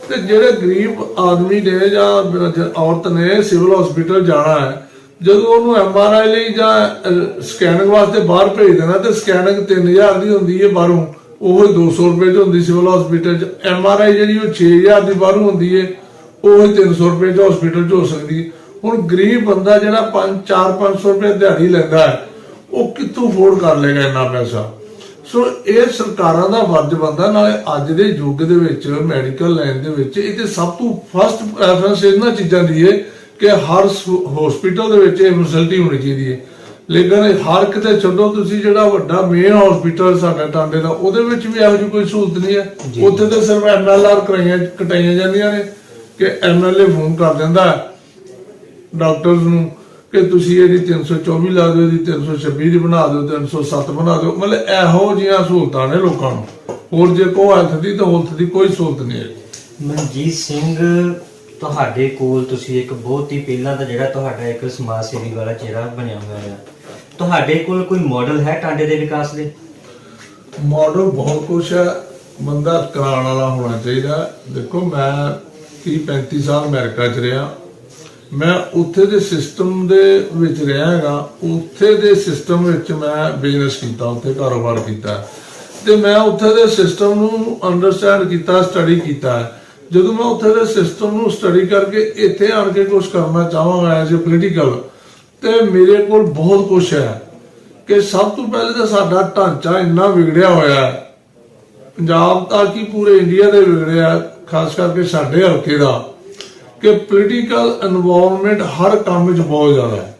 ਤੇ ਜਿਹੜੇ ਗਰੀਬ ਆਦਮੀ ਨੇ ਜਾਂ ਔਰਤ ਨੇ ਸਿਵਲ ਹਸਪੀਟਲ ਜਾਣਾ ਹੈ, ਜਦੋਂ ਉਹਨੂੰ MRI ਲਈ ਜਾਂ ਸਕੈਨਿੰਗ ਵਾਸਤੇ ਬਾਹਰ ਭੇਜ ਦੇਣਾ, ਤੇ ਸਕੈਨਿੰਗ 3000 ਦੀ ਹੁੰਦੀ ਹੈ ਬਾਹਰੋਂ, ਉਹ 200 ਰੁਪਏ 'ਚ ਹੁੰਦੀ ਸਿਵਲ ਹਸਪੀਟਲ 'ਚ। MRI ਜਿਹੜੀ ਉਹ 6000 ਦੀ ਬਾਹਰੋਂ ਹੁੰਦੀ ਹੈ, ਉਹ 300 ਰੁਪਏ 'ਚ ਹਸਪੀਟਲ 'ਚ ਹੋ ਸਕਦੀ ਹੈ। ਹੁਣ ਗਰੀਬ ਬੰਦਾ ਜਿਹੜਾ 400-500 ਰੁਪਏ ਦਿਹਾੜੀ ਲੈਂਦਾ ਹੈ, ਉਹ ਕਿੱਥੋਂ ਅਫੋਰਡ ਕਰ ਲੇਗਾ ਇੰਨਾ ਪੈਸਾ? ਸੋ ਇਹ ਸਰਕਾਰਾਂ ਦਾ ਫਰਜ਼ ਬਣਦਾ। ਨਾਲੇ ਅੱਜ ਦੇ ਯੁੱਗ ਦੇ ਵਿੱਚ ਮੈਡੀਕਲ ਲਾਈਨ ਦੇ ਵਿੱਚ ਇਹ ਤੇ ਸਭ ਤੋਂ ਫਸਟ ਪ੍ਰੈਫਰੈਂਸ ਇਹਨਾਂ ਚੀਜ਼ਾਂ ਦੀ ਹੈ ਕਿ ਹਰ ਹਸਪੀਟਲ ਦੇ ਵਿੱਚ ਇਹ ਫੈਸਿਲਿਟੀ ਹੋਣੀ ਚਾਹੀਦੀ ਹੈ। ਲੇਕਿਨ ਹਰ ਕਿਤੇ ਛੱਡੋ, ਤੁਸੀਂ ਜਿਹੜਾ ਵੱਡਾ ਮੇਨ ਹਸਪੀਟਲ ਸਾਡਾ ਟਾਂਡੇ ਦਾ, ਉਹਦੇ ਵਿੱਚ ਵੀ ਇਹੋ ਜਿਹੀ ਕੋਈ ਸਹੂਲਤ ਨਹੀਂ ਹੈ। ਉੱਥੇ ਤੇ ਸਿਰਫ MLR ਕਟਾਈਆਂ ਜਾਂਦੀਆਂ ਨੇ ਕਿ MLA ਫੋਨ ਕਰ ਦਿੰਦਾ ਡਾਕਟਰਸ ਨੂੰ ਕਿ ਤੁਸੀਂ ਇਹਦੀ 324 ਲਾ ਦਿਓ, ਇਹਦੀ 326 ਦੀ ਬਣਾ ਦਿਓ, 307 ਬਣਾ ਦਿਓ। ਮਤਲਬ ਇਹੋ ਜਿਹੀਆਂ ਸਹੂਲਤਾਂ ਨੇ ਲੋਕਾਂ ਨੂੰ। ਹੋਰ ਜੇ ਕੋਈ ਹੈਲਥ ਦੀ ਤਾਂ ਹੈਲਥ ਦੀ ਕੋਈ ਸਹੂਲਤ ਨਹੀਂ ਹੈ। ਮਨਜੀਤ ਸਿੰਘ, ਤੁਹਾਡੇ ਕੋਲ ਤੁਸੀਂ ਇੱਕ ਬਹੁਤ ਹੀ ਪਹਿਲਾਂ ਦਾ ਜਿਹੜਾ ਤੁਹਾਡਾ ਇੱਕ ਸਮਾਜ ਸੇਵੀ ਵਾਲਾ ਚਿਹਰਾ ਬਣਿਆ ਹੋਇਆ ਹੈ, ਤੁਹਾਡੇ ਕੋਲ ਕੋਈ ਮਾਡਲ ਹੈ ਟਾਂਡੇ ਦੇ ਵਿਕਾਸ ਦੇ? ਮਾਡਲ ਬਹੁਤ ਕੁਛ ਹੈ, ਬੰਦਾ ਕਰਾਉਣ ਵਾਲਾ ਹੋਣਾ ਚਾਹੀਦਾ। ਦੇਖੋ ਮੈਂ 30-35 ਸਾਲ ਅਮਰੀਕਾ 'ਚ ਰਿਹਾ, ਮੈਂ ਉੱਥੇ ਦੇ ਸਿਸਟਮ ਦੇ ਵਿੱਚ ਰਿਹਾ ਹੈਗਾ। ਉੱਥੇ ਦੇ ਸਿਸਟਮ ਵਿੱਚ ਮੈਂ ਬਿਜ਼ਨਸ ਕੀਤਾ, ਉੱਥੇ ਕਾਰੋਬਾਰ ਕੀਤਾ, ਤੇ ਮੈਂ ਉੱਥੇ ਦੇ ਸਿਸਟਮ ਨੂੰ ਅੰਡਰਸਟੈਂਡ ਕੀਤਾ, ਸਟੱਡੀ ਕੀਤਾ। ਜਦੋਂ ਮੈਂ ਉੱਥੇ ਦੇ ਸਿਸਟਮ ਨੂੰ ਸਟੱਡੀ ਕਰਕੇ ਇੱਥੇ ਆਣ ਕੇ ਕੁਝ ਕਰਨਾ ਚਾਹਾਂਗਾ ਐਜ਼ ਏ ਪੋਲੀਟੀਕਲ, ਤੇ ਮੇਰੇ ਕੋਲ ਬਹੁਤ ਕੁਝ ਹੈ। ਕਿ ਸਭ ਤੋਂ ਪਹਿਲੇ ਤਾਂ ਸਾਡਾ ਢਾਂਚਾ ਇੰਨਾ ਵਿਗੜਿਆ ਹੋਇਆ ਹੈ, ਪੰਜਾਬ ਦਾ ਕੀ ਪੂਰੇ ਇੰਡੀਆ ਦੇ ਵਿਗੜਿਆ, ਖਾਸ ਕਰਕੇ ਸਾਡੇ ਹਲਕੇ ਦਾ, ਕਿ ਪੋਲੀਟੀਕਲ ਇਨਵੋਲਵਮੈਂਟ ਹਰ ਕੰਮ ਵਿੱਚ ਬਹੁਤ ਜ਼ਿਆਦਾ ਹੈ।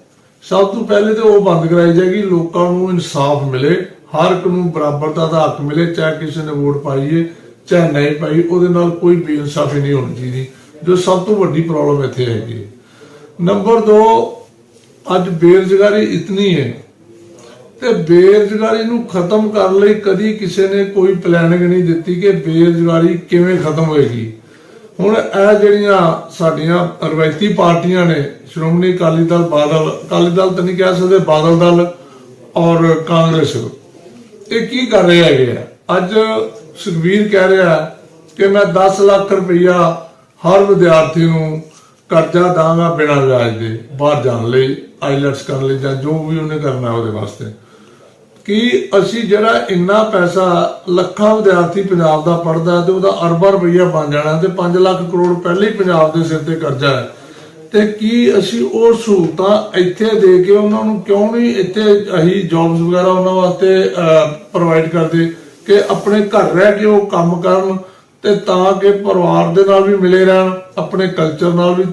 ਸਭ ਤੋਂ ਪਹਿਲੇ ਤਾਂ ਉਹ ਬੰਦ ਕਰਾਈ ਜਾਏਗੀ, ਲੋਕਾਂ ਨੂੰ ਇਨਸਾਫ ਮਿਲੇ, ਹਰ ਇੱਕ ਨੂੰ ਬਰਾਬਰਤਾ ਦਾ ਹੱਕ ਮਿਲੇ, ਚਾਹੇ ਕਿਸੇ ਨੇ ਵੋਟ ਪਾਈਏ ਚਾਹੇ ਨਹੀਂ ਪਾਈ, ਉਹਦੇ ਨਾਲ ਕੋਈ ਬੇਇਨਸਾਫੀ ਨਹੀਂ ਹੋਣੀ ਚਾਹੀਦੀ, ਜੋ ਸਭ ਤੋਂ ਵੱਡੀ ਪ੍ਰੋਬਲਮ ਇੱਥੇ ਹੈਗੀ। ਨੰਬਰ 2, ਅੱਜ ਬੇਰੁਜ਼ਗਾਰੀ ਇਤਨੀ ਹੈ, ਤੇ ਬੇਰੁਜ਼ਗਾਰੀ ਨੂੰ ਖਤਮ ਕਰਨ ਲਈ ਕਦੀ ਕਿਸੇ ਨੇ ਕੋਈ ਪਲੈਨਿੰਗ ਨਹੀਂ ਦਿੱਤੀ ਕਿ ਬੇਰੁਜ਼ਗਾਰੀ ਕਿਵੇਂ ਖਤਮ ਹੋਏਗੀ। ਹੁਣ ਇਹ ਜਿਹੜੀਆਂ ਸਾਡੀਆਂ ਰਵਾਇਤੀ ਪਾਰਟੀਆਂ ਨੇ, ਸ਼੍ਰੋਮਣੀ ਅਕਾਲੀ ਦਲ, ਅਕਾਲੀ ਦਲ ਤਾਂ ਨਹੀਂ ਕਹਿ ਸਕਦੇ, ਬਾਦਲ ਦਲ ਔਰ ਕਾਂਗਰਸ, ਇਹ ਕੀ ਕਰ ਰਹੇ ਹੈਗੇ ਆ? ਅੱਜ ਸੁਖਬੀਰ ਕਹਿ ਰਿਹਾ ਕਿ ਮੈਂ 10 ਲੱਖ ਰੁਪਈਆ ਹਰ ਵਿਦਿਆਰਥੀ ਨੂੰ ਕਰਜ਼ਾ ਦਾਂਗਾ ਬਿਨਾਂ ਵਿਆਜ ਦੇ, ਬਾਹਰ ਜਾਣ ਲਈ, ਆਈਲੈਟਸ ਕਰਨ ਲਈ, ਜਾਂ ਜੋ ਵੀ ਉਹਨੇ ਕਰਨਾ ਉਹਦੇ ਵਾਸਤੇ। ਕਿ ਅਸੀਂ ਜਿਹੜਾ ਇੰਨਾ ਪੈਸਾ, ਲੱਖਾਂ ਵਿਦਿਆਰਥੀ ਪੰਜਾਬ ਦਾ ਪੜ੍ਹਦਾ ਤੇ ਉਹਦਾ ਅਰਬਾਂ ਰੁਪਈਆ ਬਣ ਜਾਣਾ, ਤੇ 5 ਲੱਖ ਕਰੋੜ ਪਹਿਲੇ ਹੀ ਪੰਜਾਬ ਦੇ ਸਿਰ ਤੇ ਕਰਜ਼ਾ ਹੈ, ਤੇ ਕੀ ਅਸੀਂ ਉਹ ਸਹੂਲਤਾਂ ਇੱਥੇ ਦੇ ਕੇ ਉਹਨਾਂ ਨੂੰ ਕਿਉਂ ਨਹੀਂ ਇੱਥੇ ਅਸੀਂ ਜੌਬਸ ਵਗੈਰਾ ਉਹਨਾਂ ਵਾਸਤੇ ਪ੍ਰੋਵਾਈਡ ਕਰਦੇ ਕਿ ਆਪਣੇ ਘਰ ਰਹਿ ਕੇ ਉਹ ਕੰਮ ਕਰਨ, ਤੇ ਤਾਂ ਕਿ ਪਰਿਵਾਰ ਦੇ ਨਾਲ ਵੀ ਮਿਲੇ ਰਹਿਣ, ਆਪਣੇ ਕਲਚਰ ਨਾਲ ਵੀ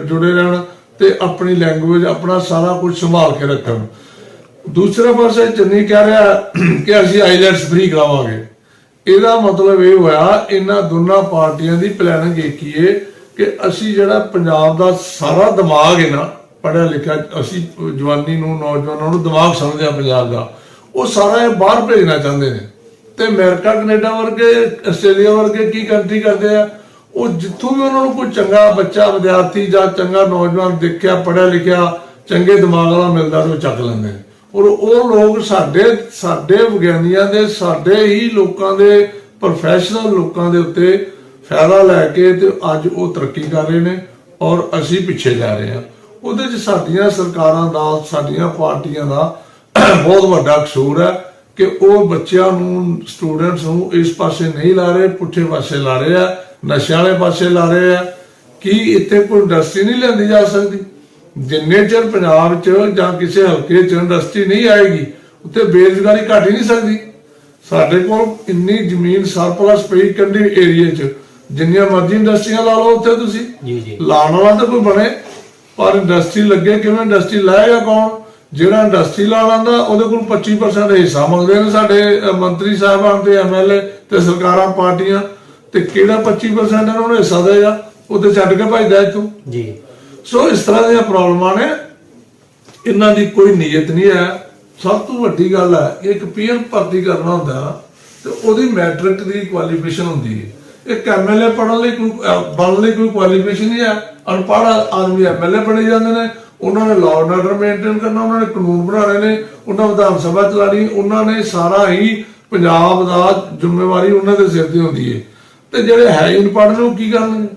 ਜੁੜੇ ਰਹਿਣ, ਤੇ ਆਪਣੀ ਲੈਂਗੁਏਜ, ਆਪਣਾ ਸਾਰਾ ਕੁਝ ਸੰਭਾਲ ਕੇ ਰੱਖਣ। ਦੂਸਰੇ ਪਾਸੇ ਚੰਨੀ ਕਹਿ ਰਿਹਾ ਕਿ ਅਸੀਂ ਆਈਲੈਟਸ ਫ੍ਰੀ ਕਰਾਵਾਂਗੇ। ਇਹਦਾ ਮਤਲਬ ਇਹ ਹੋਇਆ ਇਹਨਾਂ ਦੋਨਾਂ ਪਾਰਟੀਆਂ ਦੀ ਪਲੈਨਿੰਗ ਇੱਕ ਹੀ ਹੈ ਕਿ ਅਸੀਂ ਜਿਹੜਾ ਪੰਜਾਬ ਦਾ ਸਾਰਾ ਦਿਮਾਗ ਹੈ ਨਾ, ਪੜ੍ਹਿਆ ਲਿਖਿਆ, ਅਸੀਂ ਜਵਾਨੀ ਨੂੰ, ਨੌਜਵਾਨਾਂ ਨੂੰ ਦਿਮਾਗ ਸਮਝਦੇ ਆ ਪੰਜਾਬ ਦਾ, ਉਹ ਸਾਰਾ ਇਹ ਬਾਹਰ ਭੇਜਣਾ ਚਾਹੁੰਦੇ ਨੇ। ਤੇ ਅਮਰੀਕਾ, ਕੈਨੇਡਾ ਵਰਗੇ, ਆਸਟ੍ਰੇਲੀਆ ਵਰਗੇ ਕੀ ਕੰਟਰੀ ਕਰਦੇ ਆ, ਉਹ ਜਿੱਥੋਂ ਵੀ ਉਹਨਾਂ ਨੂੰ ਕੋਈ ਚੰਗਾ ਬੱਚਾ, ਵਿਦਿਆਰਥੀ ਜਾਂ ਚੰਗਾ ਨੌਜਵਾਨ ਦੇਖਿਆ, ਪੜ੍ਹਿਆ ਲਿਖਿਆ, ਚੰਗੇ ਦਿਮਾਗ ਵਾਲਾ ਮਿਲਦਾ, ਤੇ ਉਹ ਚੱਕ ਲੈਂਦੇ ਨੇ। ਔਰ ਉਹ ਲੋਕ ਸਾਡੇ ਵਿਗਿਆਨੀਆਂ ਦੇ, ਸਾਡੇ ਹੀ ਲੋਕਾਂ ਦੇ, ਪ੍ਰੋਫੈਸ਼ਨਲ ਲੋਕਾਂ ਦੇ ਉੱਤੇ ਫਾਇਦਾ ਲੈ ਕੇ ਤੇ ਅੱਜ ਉਹ ਤਰੱਕੀ ਕਰ ਰਹੇ ਨੇ, ਔਰ ਅਸੀਂ ਪਿੱਛੇ ਜਾ ਰਹੇ ਹਾਂ। ਉਹਦੇ 'ਚ ਸਾਡੀਆਂ ਸਰਕਾਰਾਂ ਦਾ, ਸਾਡੀਆਂ ਪਾਰਟੀਆਂ ਦਾ ਬਹੁਤ ਵੱਡਾ ਕਸੂਰ ਹੈ ਕਿ ਉਹ ਬੱਚਿਆਂ ਨੂੰ, ਸਟੂਡੈਂਟਸ ਨੂੰ ਇਸ ਪਾਸੇ ਨਹੀਂ ਲਾ ਰਹੇ, ਪੁੱਠੇ ਪਾਸੇ ਲਾ ਰਹੇ ਆ, ਨਸ਼ਿਆਂ ਵਾਲੇ ਪਾਸੇ ਲਾ ਰਹੇ ਆ। ਕੀ ਇੱਥੇ ਕੋਈ ਇੰਡਸਟਰੀ ਨਹੀਂ ਲਿਆਂਦੀ ਜਾ ਸਕਦੀ? ਜਿੰਨੇ ਚਿਰ ਪੰਜਾਬ 'ਚ ਜਾਂ ਕਿਸੇ ਹਲਕੇ 'ਚ ਇੰਡਸਟਰੀ ਨਹੀਂ ਆਏਗੀ, ਉੱਥੇ ਬੇਰੁਜ਼ਗਾਰੀ ਘਟ ਹੀ ਨਹੀਂ ਸਕਦੀ। ਸਾਡੇ ਕੋਲ ਇੰਨੀ ਜ਼ਮੀਨ ਸਰਪਲਸ ਪਈ ਕੰਢੀ ਏਰੀਏ 'ਚ, ਜਿੰਨੀਆਂ ਮਰਜ਼ੀ ਇੰਡਸਟਰੀਆਂ ਲਾ ਲਓ ਉੱਥੇ ਤੁਸੀਂ, ਲਾਉਣ ਵਾਲਾ ਤਾਂ ਕੋਈ ਬਣੇ, ਪਰ ਇੰਡਸਟਰੀ ਲੱਗੇ ਕਿਵੇਂ? ਇੰਡਸਟਰੀ ਲਾਏਗਾ ਕੌਣ? ਜਿਹੜਾ ਇੰਡਸਟਰੀ ਲਾ ਲਾਂਦਾ ਉਹਦੇ ਕੋਲ 25% ਹਿੱਸਾ ਮੰਗਦੇ ਨੇ ਸਾਡੇ ਮੰਤਰੀ ਸਾਹਿਬਾਨ ਤੇ ਐਮਐਲਏ ਤੇ ਸਰਕਾਰਾਂ ਪਾਰਟੀਆਂ, ਤੇ ਕਿਹੜਾ 25% ਇਹਨਾਂ ਨੂੰ ਹਿੱਸਾ ਦੇਗਾ? ਉਹ ਤੇ ਛੱਡ ਕੇ ਭੱਜਦਾ ਇੱਥੋਂ ਜੀ। ਸੋ ਇਸ ਤਰ੍ਹਾਂ ਦੀਆਂ ਪ੍ਰੋਬਲਮਾਂ ਨੇ, ਇਹਨਾਂ ਦੀ ਕੋਈ ਨੀਅਤ ਨਹੀਂ ਹੈ। ਸਭ ਤੋਂ ਵੱਡੀ ਗੱਲ ਹੈ, ਇੱਕ ਪੀਅਰ ਭਰਤੀ ਕਰਨਾ ਹੁੰਦਾ ਤੇ ਉਹਦੀ ਮੈਟ੍ਰਿਕ ਦੀ ਕੁਆਲੀਫਿਕੇਸ਼ਨ ਹੁੰਦੀ ਹੈ। ਇੱਕ ਐਮਐਲਏ ਬਣਨ ਲਈ ਕੋਈ ਕੁਆਲੀਫਿਕੇਸ਼ਨ ਨਹੀਂ ਹੈ। ਅਨਪੜ੍ਹ ਆਦਮੀ ਐਮਐਲਏ ਬਣੇ ਜਾਂਦੇ ਨੇ, ਉਹਨਾਂ ਨੇ ਲਾਅ ਐਂਡ ਆਰਡਰ ਮੇਨਟੇਨ ਕਰਨਾ, ਉਹਨਾਂ ਨੇ ਕਾਨੂੰਨ ਬਣਾਉਣੇ ਨੇ, ਉਹਨਾਂ ਵਿਧਾਨ ਸਭਾ ਚਲਾਣੀ, ਉਹਨਾਂ ਨੇ ਸਾਰਾ ਹੀ ਪੰਜਾਬ ਦਾ ਜ਼ਿੰਮੇਵਾਰੀ ਉਹਨਾਂ ਦੇ ਸਿਰ ਤੇ ਹੁੰਦੀ ਹੈ। ਤੇ ਜਿਹੜੇ ਹੈ ਅਨਪੜ੍ਹ ਨੇ ਉਹ ਕੀ ਕਰਨਗੇ?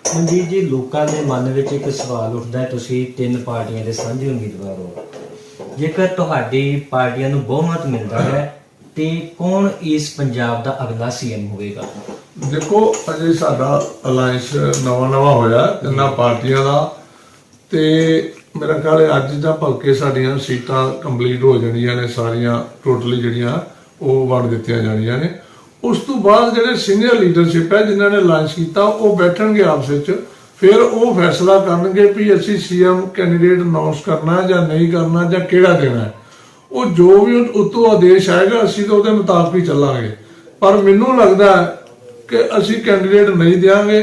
ਮਨਜੀਤ ਜੀ, ਲੋਕਾਂ ਦੇ ਮਨ ਵਿੱਚ ਇੱਕ ਸਵਾਲ ਉੱਠਦਾ ਹੈ, ਤੁਸੀਂ 3 ਪਾਰਟੀਆਂ ਦੇ ਸਾਂਝੇ ਉਮੀਦਵਾਰ ਹੋ। ਜੇਕਰ ਤੁਹਾਡੀ ਪਾਰਟੀਆਂ ਨੂੰ ਬਹੁਮਤ ਮਿਲਦਾ ਹੈ ਤੇ ਕੌਣ ਇਸ ਪੰਜਾਬ ਦਾ ਅਗਲਾ ਸੀਐਮ ਹੋਵੇਗਾ? ਦੇਖੋ, ਅਜੇ ਸਾਡਾ ਅਲਾਈਅੰਸ ਨਵਾਂ ਹੋਇਆ ਤਿੰਨਾਂ ਪਾਰਟੀਆਂ ਦਾ, ਤੇ ਮੇਰਾ ਖਿਆਲ ਹੈ ਅੱਜ ਜਾਂ ਭਲਕੇ ਸਾਡੀਆਂ ਸੀਟਾਂ ਕੰਪਲੀਟ ਹੋ ਜਾਣੀਆਂ ਨੇ ਸਾਰੀਆਂ, ਟੋਟਲੀ ਜਿਹੜੀਆਂ ਉਹ ਵੰਡ ਦਿੱਤੀਆਂ ਜਾਣੀਆਂ ਨੇ। ਉਸ ਤੋਂ ਬਾਅਦ ਜਿਹੜੇ ਸੀਨੀਅਰ ਲੀਡਰਸ਼ਿਪ ਹੈ ਜਿਨ੍ਹਾਂ ਨੇ ਲਾਂਚ ਕੀਤਾ, ਉਹ ਬੈਠਣਗੇ ਆਪਸ ਵਿੱਚ, ਫਿਰ ਉਹ ਫੈਸਲਾ ਕਰਨਗੇ ਵੀ ਅਸੀਂ ਸੀਐਮ ਕੈਂਡੀਡੇਟ ਅਨਾਉਂਸ ਕਰਨਾ ਜਾਂ ਨਹੀਂ ਕਰਨਾ ਜਾਂ ਕਿਹੜਾ ਦੇਣਾ। ਉਹ ਜੋ ਵੀ ਉਤੋਂ ਆਦੇਸ਼ ਆਏਗਾ ਅਸੀਂ ਤਾਂ ਉਹਦੇ ਮੁਤਾਬਕ ਹੀ ਚੱਲਾਂਗੇ। ਪਰ ਮੈਨੂੰ ਲੱਗਦਾ ਹੈ ਕਿ ਅਸੀਂ ਕੈਂਡੀਡੇਟ ਨਹੀਂ ਦਿਆਂਗੇ,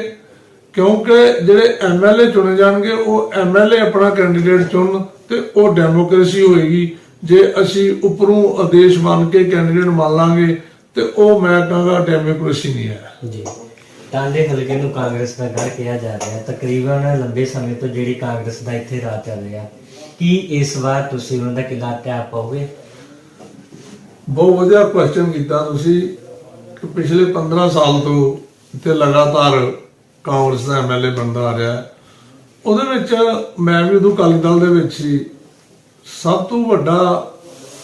ਕਿਉਂਕਿ ਜਿਹੜੇ ਐਮਐਲਏ ਚੁਣੇ ਜਾਣਗੇ ਉਹ ਐਮਐਲਏ ਆਪਣਾ ਕੈਂਡੀਡੇਟ ਚੁਣਨ ਤੇ ਉਹ ਡੈਮੋਕ੍ਰੇਸੀ ਹੋਏਗੀ। ਜੇ ਅਸੀਂ ਉੱਪਰੋਂ ਆਦੇਸ਼ ਮੰਨ ਕੇ ਕੈਂਡੀਡੇਟ ਮੰਨ ਲਾਂਗੇ ਤੇ ਉਹ ਮੈਂ ਕਹਾਂਗਾ ਡੈਮੋਕ੍ਰੇਸੀ ਨਹੀਂ ਹੈ ਜੀ। ਟਾਂਡੇ ਹਲਕੇ ਨੂੰ ਕਾਂਗਰਸ ਦਾ ਗੜ੍ਹ ਕਿਹਾ ਜਾ ਰਿਹਾ ਹੈ। ਤਕਰੀਬਨ ਲੰਬੇ ਸਮੇਂ ਤੋਂ ਜਿਹੜੀ ਕਾਂਗਰਸ ਦਾ ਇੱਥੇ ਰਾਜ ਚੱਲ ਰਿਹਾ, ਕੀ ਇਸ ਵਾਰ ਤੁਸੀਂ ਉਹਨਾਂ ਦਾ ਕਿਲਾ ਟੈਪ ਪਾਓਗੇ? ਬਹੁਤ ਵਧੀਆ ਕੁਐਸਚਨ ਕੀਤਾ ਤੁਸੀਂ ਕਿ ਪਿਛਲੇ 15 ਸਾਲ ਤੋਂ ਇੱਥੇ ਲਗਾਤਾਰ ਕਾਂਗਰਸ ਦਾ ਐਮਐਲਏ ਬਣਦਾ ਆ ਰਿਹਾ। ਉਹਦੇ ਵਿੱਚ ਮੈਂ ਵੀ ਉਦੋਂ ਅਕਾਲੀ ਦਲ ਦੇ ਵਿੱਚ ਸੀ। ਸਭ ਤੋਂ ਵੱਡਾ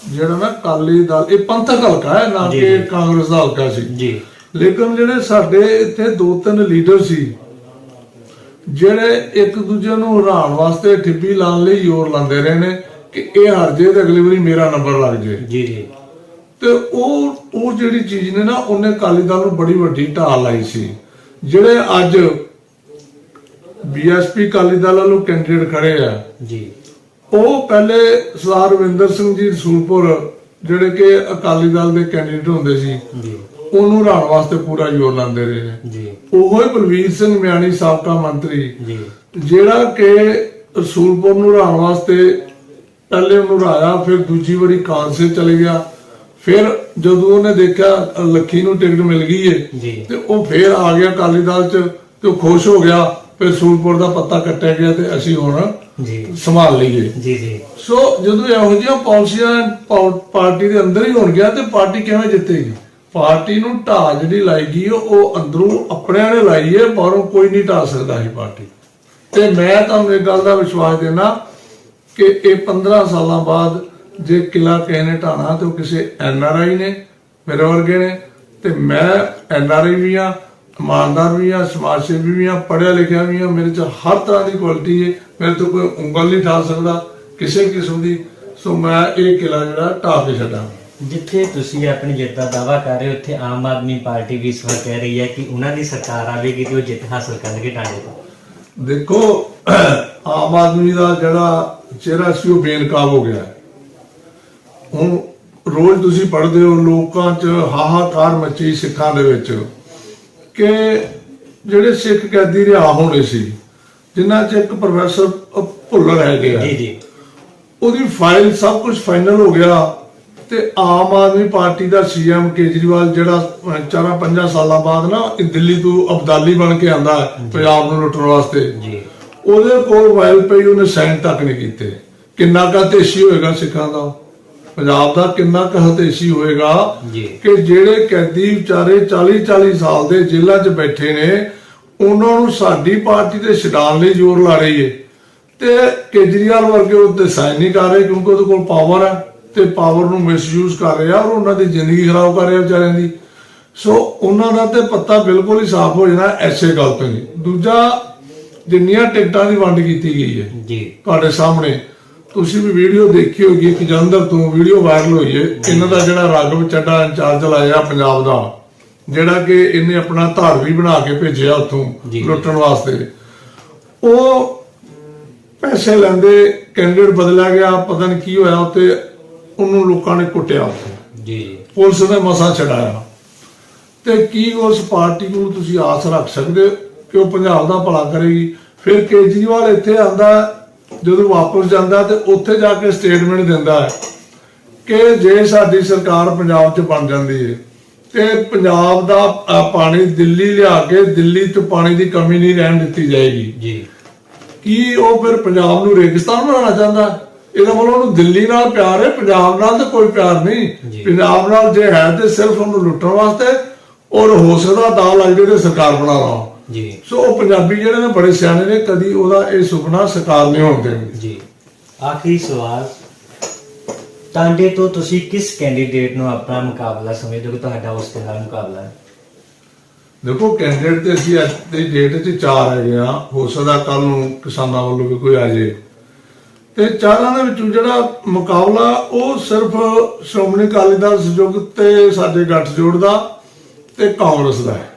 ਜਿਹੜਾ ਨਾ ਅਕਾਲੀ ਦਲ, ਇਹ ਪੰਥਕ ਹਲਕਾ ਹੈ ਨਾ ਕਿ ਕਾਂਗਰਸ ਦਾ ਹਲਕਾ ਸੀ ਜੀ। ਲੇਕਿਨ ਜਿਹੜੇ ਸਾਡੇ ਇੱਥੇ 2-3 ਲੀਡਰ ਸੀ ਜਿਹੜੇ ਇੱਕ ਦੂਜੇ ਨੂੰ ਹਰਾਉਣ ਵਾਸਤੇ ਠਿੱਪੀ ਲਾਉਣ ਲਈ ਜ਼ੋਰ ਲਾਉਂਦੇ ਰਹੇ ਨੇ ਕਿ ਇਹ ਹਾਰ ਜੇ ਤੇ ਅਗਲੀ ਵਾਰੀ ਮੇਰਾ ਨੰਬਰ ਲੱਗ ਜੇ। ਜੀ। ਤੇ ਉਹ ਜਿਹੜੀ ਚੀਜ਼ ਨੇ ਨਾ, ਉਹਨੇ ਅਕਾਲੀ ਦਲ ਨੂੰ ਬੜੀ ਵੱਡੀ ਢਾਲ ਲਾਈ ਸੀ। ਜਿਹੜੇ ਅੱਜ ਬੀਐਸਪੀ ਅਕਾਲੀ ਦਲ ਵੱਲੋਂ ਕੈਂਡੀਡੇਟ ਖੜੇ ਆ ਜੀ, ਉਹ ਪਹਿਲੇ ਸਰਦਾਰ ਰਵਿੰਦਰ ਸਿੰਘ ਜੀ ਰਸੂਲਪੁਰ ਜਿਹੜੇ ਕਿ ਅਕਾਲੀ ਦਲ ਦੇ ਕੈਂਡੀਡੇਟ ਹੁੰਦੇ ਸੀ ਜੀ, ਉਹਨੂੰ ਹਰਾਉਣ ਵਾਸਤੇ ਪੂਰਾ ਜ਼ੋਰ ਲਾਉਂਦੇ ਰਹੇ ਨੇ ਜੀ। ਉਹੋ ਹੀ ਬਲਵੀਰ ਸਿੰਘ ਮਿਆਣੀ ਸਾਬਕਾ ਮੰਤਰੀ ਜੀ, ਜਿਹੜਾ ਕਿ ਰਸੂਲਪੁਰ ਨੂੰ ਹਰਾਉਣ ਵਾਸਤੇ ਪਹਿਲੇ ਉਹਨੂੰ ਹਰਾਇਆ, ਫਿਰ ਦੂਜੀ ਵਾਰੀ ਕਾਂਗਰਸ ਚਲੇ ਗਿਆ। ਫਿਰ ਜਦੋਂ ਉਹਨੇ ਦੇਖਿਆ ਲੱਖੀ ਨੂੰ ਟਿਕਟ ਮਿਲ ਗਈ ਹੈ ਤੇ ਉਹ ਫਿਰ ਆ ਗਿਆ ਅਕਾਲੀ ਦਲ ਚ ਤੇ ਉਹ ਖੁਸ਼ ਹੋ ਗਿਆ। ਫਿਰ ਰਸੂਲਪੁਰ ਦਾ ਪੱਤਾ ਕੱਟਿਆ ਗਿਆ ਤੇ ਅਸੀਂ ਹੁਣ ਸੰਭਾਲ ਲਈਏ ਜੀ। ਸੋ ਜਦੋਂ ਇਹੋ ਜਿਹੀਆਂ ਪਾਲਿਸੀਆਂ ਪਾਰਟੀ ਦੇ ਅੰਦਰ ਹੀ ਹੋਣ ਗਿਆ ਤੇ ਪਾਰਟੀ ਕਿਵੇਂ ਜਿੱਤੇਗੀ? ਪਾਰਟੀ ਨੂੰ ਢਾਹ ਜਿਹੜੀ ਲਾਈ ਗਈ ਉਹ ਅੰਦਰੋਂ ਆਪਣਿਆਂ ਨੇ ਲਾਈ ਹੈ, ਬਾਹਰੋਂ ਕੋਈ ਨਹੀਂ ਢਾਹ ਸਕਦਾ ਸੀ ਪਾਰਟੀ। ਤੇ ਮੈਂ ਤੁਹਾਨੂੰ ਇੱਕ ਗੱਲ ਦਾ ਵਿਸ਼ਵਾਸ ਦੇਣਾ ਕਿ ਇਹ 15 ਸਾਲਾਂ ਬਾਅਦ ਜੇ ਕਿਲਾ ਕਿਸੇ ਨੇ ਢਾਣਾ ਤੇ ਉਹ ਕਿਸੇ ਐਨਆਰਆਈ ਨੇ, ਮੇਰੇ ਵਰਗੇ ਨੇ। ਤੇ ਮੈਂ ਐਨਆਰਆਈ ਵੀ ਆ, ਇਮਾਨਦਾਰ ਵੀ ਆ, ਸਮਾਜ ਸੇਵੀ ਵੀ ਆ, ਪੜ੍ਹਿਆ ਲਿਖਿਆ ਵੀ ਆ, ਮੇਰੇ ਚ ਹਰ ਤਰ੍ਹਾਂ ਦੀ ਕੁਆਲਿਟੀ ਹੈ। ਮੇਰੇ ਤੋਂ ਕੋਈ ਉਂਗਲ ਨਹੀਂ ਠਾ ਸਕਦਾ ਕਿਸੇ ਕਿਸਮ ਦੀ। ਸੋ ਮੈਂ ਇਹ ਕਿਲਾ ਜਿਹੜਾ ਢਾਹ ਕੇ ਛੱਡਾਂਗਾ। ਜਿੱਥੇ ਤੁਸੀਂ ਆਪਣੀ ਜਿੱਤ ਦਾ ਦਾਅਵਾ ਕਰ ਰਹੇ ਹੋ, ਉੱਥੇ ਆਮ ਆਦਮੀ ਪਾਰਟੀ ਵੀ ਇਸ ਵਾਰ ਕਹਿ ਰਹੀ ਹੈ ਕਿ ਉਹਨਾਂ ਦੀ ਸਰਕਾਰ ਆਵੇਗੀ ਤੇ ਉਹ ਜਿੱਤ ਹਾਸਲ ਕਰਨਗੇ ਟਾਂਡੇ ਤੋਂ। ਦੇਖੋ, ਆਮ ਆਦਮੀ ਦਾ ਜਿਹੜਾ ਚਿਹਰਾ ਸੀ ਉਹ ਬੇਨਕਾਬ ਹੋ ਗਿਆ। ਹੁਣ ਰੋਜ਼ ਤੁਸੀਂ ਪੜ੍ਹਦੇ ਹੋ ਲੋਕਾਂ 'ਚ ਹਾਹਾਕਾਰ ਮੱਚੀ ਸਿੱਖਾਂ ਦੇ ਵਿੱਚ ਕਿ ਜਿਹੜੇ ਸਿੱਖ ਕੈਦੀ ਰਿਹਾ ਹੋਣੇ ਸੀ, ਜਿਨ੍ਹਾਂ 'ਚ ਇੱਕ ਪ੍ਰੋਫੈਸਰ ਭੁੱਲਰ ਹੈਗੇ ਆ, ਉਹਦੀ ਫਾਈਲ ਸਭ ਕੁਝ ਫਾਈਨਲ ਹੋ ਗਿਆ। ਤੇ ਆਮ ਆਦਮੀ ਪਾਰਟੀ ਦਾ ਸੀਐਮ ਕੇਜਰੀਵਾਲ ਜਿਹੜਾ 4-5 ਸਾਲਾਂ ਬਾਅਦ ਨਾ ਦਿੱਲੀ ਤੋਂ ਅਬਦਾਲੀ ਬਣ ਕੇ ਆਂਦਾ ਪੰਜਾਬ ਨੂੰ ਲੁੱਟਣ ਵਾਸਤੇ, ਉਹਦੇ ਕੋਲ ਫਾਈਲ ਪਈ, ਉਹਨੇ ਸਾਈਨ ਤੱਕ ਨਹੀਂ ਕੀਤੇ। ਕਿੰਨਾ ਕੁ ਹਤੇਸ਼ੀ ਹੋਏਗਾ ਸਿੱਖਾਂ ਦਾ, ਪੰਜਾਬ ਦਾ ਕਿੰਨਾ ਕੁ ਹਤੇਸ਼ੀ ਹੋਏਗਾ ਕਿ ਜਿਹੜੇ ਕੈਦੀ ਵਿਚਾਰੇ 40-40 ਸਾਲ ਦੇ ਜੇਲ੍ਹਾਂ 'ਚ ਬੈਠੇ ਨੇ, ਉਹਨਾਂ ਨੂੰ ਸਾਡੀ ਪਾਰਟੀ ਤੇ ਛਡਾਉਣ ਲਈ ਜ਼ੋਰ ਲਾ ਰਹੀ ਹੈ ਤੇ ਕੇਜਰੀਵਾਲ ਵਰਗੇ ਉੱਤੇ ਸਾਈਨ ਨਹੀਂ ਕਰ ਰਹੇ ਕਿਉਂਕਿ ਉਹਦੇ ਕੋਲ ਪਾਵਰ ਹੈ ਤੇ ਪਾਵਰ ਨੂੰ ਮਿਸਯੂਜ਼ ਕਰ ਰਿਹਾ ਔਰ ਉਹਨਾਂ ਦੀ ਜ਼ਿੰਦਗੀ ਖਰਾਬ ਕਰ ਰਿਹਾ ਵਿਚਾਰਿਆਂ ਦੀ। ਸੋ ਉਹਨਾਂ ਦਾ ਤੇ ਪੱਤਾ ਬਿਲਕੁਲ ਹੀ ਸਾਫ਼ ਹੋ ਜਾਣਾ ਐਸੇ ਗੱਲ ਤੋਂ ਹੀ। ਦੂਜਾ, ਜਿੰਨੀਆਂ ਟਿਕਟਾਂ ਦੀ ਵੰਡ ਕੀਤੀ ਗਈ ਹੈ ਜੀ ਤੁਹਾਡੇ ਸਾਹਮਣੇ, ਤੁਸੀਂ ਵੀ ਵੀਡੀਓ ਦੇਖੀ ਹੋਗੀ ਕਿ ਜਲੰਧਰ ਤੋਂ ਵੀਡੀਓ ਵਾਇਰਲ ਹੋਈ ਹੈ। ਇਹਨਾਂ ਦਾ ਜਿਹੜਾ ਰਾਘਵ ਚੱਡਾ ਇੰਚਾਰਜ ਲਾਇਆ ਪੰਜਾਬ ਦਾ, ਜਿਹੜਾ ਕਿ ਇਹਨੇ ਆਪਣਾ ਧਾਰਵੀ ਬਣਾ ਕੇ ਭੇਜਿਆ ਉੱਥੋਂ ਲੁੱਟਣ ਵਾਸਤੇ, ਉਹ ਪੈਸੇ ਲੈਂਦੇ ਕੈਂਡੀਡੇਟ ਬਦਲਿਆ ਗਿਆ, ਪਤਾ ਨਹੀਂ ਕੀ ਹੋਇਆ ਉੱਥੇ, ਉਹਨੂੰ ਲੋਕਾਂ ਨੇ ਕੁੱਟਿਆ ਉੱਥੇ ਜੀ, ਪੁਲਿਸ ਨੇ ਮਸਾਂ ਛਡਾਇਆ। ਤੇ ਕੀ ਉਸ ਪਾਰਟੀ ਨੂੰ ਤੁਸੀਂ ਆਸ ਰੱਖ ਸਕਦੇ ਹੋ ਕਿ ਉਹ ਪੰਜਾਬ ਦਾ ਭਲਾ ਕਰੇਗੀ? ਫਿਰ ਕੇਜਰੀਵਾਲ ਇੱਥੇ ਆਂਦਾ, ਜਦੋਂ ਵਾਪਸ ਜਾਂਦਾ ਤੇ ਉੱਥੇ ਜਾ ਕੇ ਸਟੇਟਮੈਂਟ ਦਿੰਦਾ ਹੈ ਕਿ ਜੇ ਸਾਡੀ ਸਰਕਾਰ ਪੰਜਾਬ 'ਚ ਬਣ ਜਾਂਦੀ ਹੈ ਤੇ ਪੰਜਾਬ ਦਾ ਪਾਣੀ ਦਿੱਲੀ ਲਿਆ ਕੇ ਦਿੱਲੀ 'ਚ ਪਾਣੀ ਦੀ ਕਮੀ ਨਹੀਂ ਰਹਿਣ ਦਿੱਤੀ ਜਾਏਗੀ ਜੀ। ਕੀ ਉਹ ਫਿਰ ਪੰਜਾਬ ਨੂੰ ਰੇਗਿਸਤਾਨ ਬਣਾਉਣਾ ਚਾਹੁੰਦਾ? ਇਹਦਾ ਮਤਲਬ ਉਹਨੂੰ ਦਿੱਲੀ ਨਾਲ ਪਿਆਰ ਹੈ, ਪੰਜਾਬ ਨਾਲ ਤਾਂ ਕੋਈ ਪਿਆਰ ਨਹੀਂ। ਪੰਜਾਬ ਨਾਲ ਜੇ ਹੈ ਤੇ ਸਿਰਫ ਉਹਨੂੰ ਲੁੱਟਣ ਵਾਸਤੇ, ਔਰ ਹੋ ਸਕਦਾ ਦਾ ਲੱਗ ਜਾਏ ਤੇ ਸਰਕਾਰ ਬਣਾ ਲਾ ਜੀ। ਸੋ ਉਹ ਪੰਜਾਬੀ ਜਿਹੜੇ ਨੇ ਬੜੇ ਸਿਆਣੇ ਨੇ, ਕਦੀ ਉਹਦਾ ਇਹ ਸੁਪਨਾ ਸਾਕਾਰ ਨਹੀਂ ਹੋਣ ਦੇਣਗੇ ਜੀ। ਆਖਰੀ ਸਵਾਲ, ਟਾਂਡੇ ਤੋਂ ਤੁਸੀਂ ਕਿਸ ਕੈਂਡੀਡੇਟ ਨੂੰ ਆਪਣਾ ਮੁਕਾਬਲਾ ਸਮਝਦੇ ਹੋ ਕਿ ਤੁਹਾਡਾ ਉਸ ਦੇ ਨਾਲ ਮੁਕਾਬਲਾ ਹੈ? ਦੇਖੋ, ਕੈਂਡੀਡੇਟ ਤੇ ਅਸੀਂ ਅੱਜ ਦੀ ਡੇਟ 'ਚ 4 ਹੈਗੇ ਆ, ਹੋ ਸਕਦਾ ਕੱਲ ਨੂੰ ਕਿਸਾਨਾਂ ਵੱਲੋਂ ਵੀ ਕੋਈ ਆ ਜਾਏ। ਤੇ ਚਾਰਾਂ ਦੇ ਵਿੱਚੋਂ ਜਿਹੜਾ ਮੁਕਾਬਲਾ ਉਹ ਸਿਰਫ ਸ਼੍ਰੋਮਣੀ ਅਕਾਲੀ ਦਲ ਸੰਯੁਕਤ ਤੇ ਸਾਡੇ ਗੱਠਜੋੜ ਦਾ ਤੇ ਕਾਂਗਰਸ ਦਾ ਹੈ।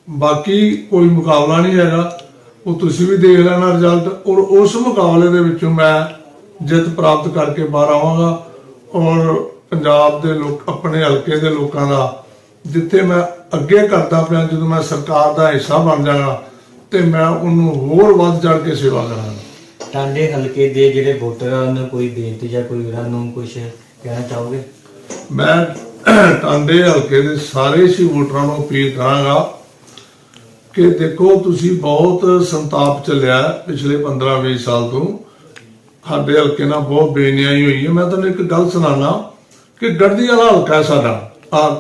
ਬਾਕੀ ਕੋਈ ਮੁਕਾਬਲਾ ਨਹੀਂ ਹੈਗਾ, ਉਹ ਤੁਸੀਂ ਵੀ ਦੇਖ ਲੈਣਾ ਰਿਜ਼ਲਟ। ਔਰ ਉਸ ਮੁਕਾਬਲੇ ਦੇ ਵਿੱਚੋਂ ਮੈਂ ਜਿੱਤ ਪ੍ਰਾਪਤ ਕਰਕੇ ਬਾਹਰ ਆਵਾਂਗਾ, ਔਰ ਪੰਜਾਬ ਦੇ ਲੋਕ, ਆਪਣੇ ਹਲਕੇ ਦੇ ਲੋਕਾਂ ਦਾ, ਜਿੱਥੇ ਮੈਂ ਅੱਗੇ ਕਰਦਾ ਪਿਆ, ਜਦੋਂ ਮੈਂ ਸਰਕਾਰ ਦਾ ਹਿੱਸਾ ਬਣ ਜਾਗਾ ਤੇ ਮੈਂ ਉਹਨੂੰ ਹੋਰ ਵੱਧ ਚੜ ਕੇ ਸੇਵਾ ਕਰਾਂਗਾ। ਟਾਂਡੇ ਹਲਕੇ ਦੇ ਜਿਹੜੇ ਵੋਟਰ ਆ ਉਹਨਾਂ ਨੂੰ ਕੋਈ ਬੇਨਤੀ ਜਾਂ ਕੋਈ ਉਹਨਾਂ ਨੂੰ ਕੁਝ ਕਹਿਣਾ ਚਾਹੋਗੇ? ਮੈਂ ਟਾਂਡੇ ਹਲਕੇ ਦੇ ਸਾਰੇ ਹੀ ਵੋਟਰਾਂ ਨੂੰ ਅਪੀਲ ਕਰਾਂਗਾ ਕਿ ਦੇਖੋ, ਤੁਸੀਂ ਬਹੁਤ ਸੰਤਾਪ ਚੱਲਿਆ ਪਿਛਲੇ 15-20 ਸਾਲ ਤੋਂ, ਸਾਡੇ ਹਲਕੇ ਨਾਲ ਬਹੁਤ ਬੇਨਿਆਈ ਹੋਈ ਹੈ। ਮੈਂ ਤੁਹਾਨੂੰ ਇੱਕ ਗੱਲ ਸੁਣਾਣਾ ਕਿ ਗੜਦੀ ਵਾਲਾ ਹਲਕਾ ਹੈ ਸਾਡਾ,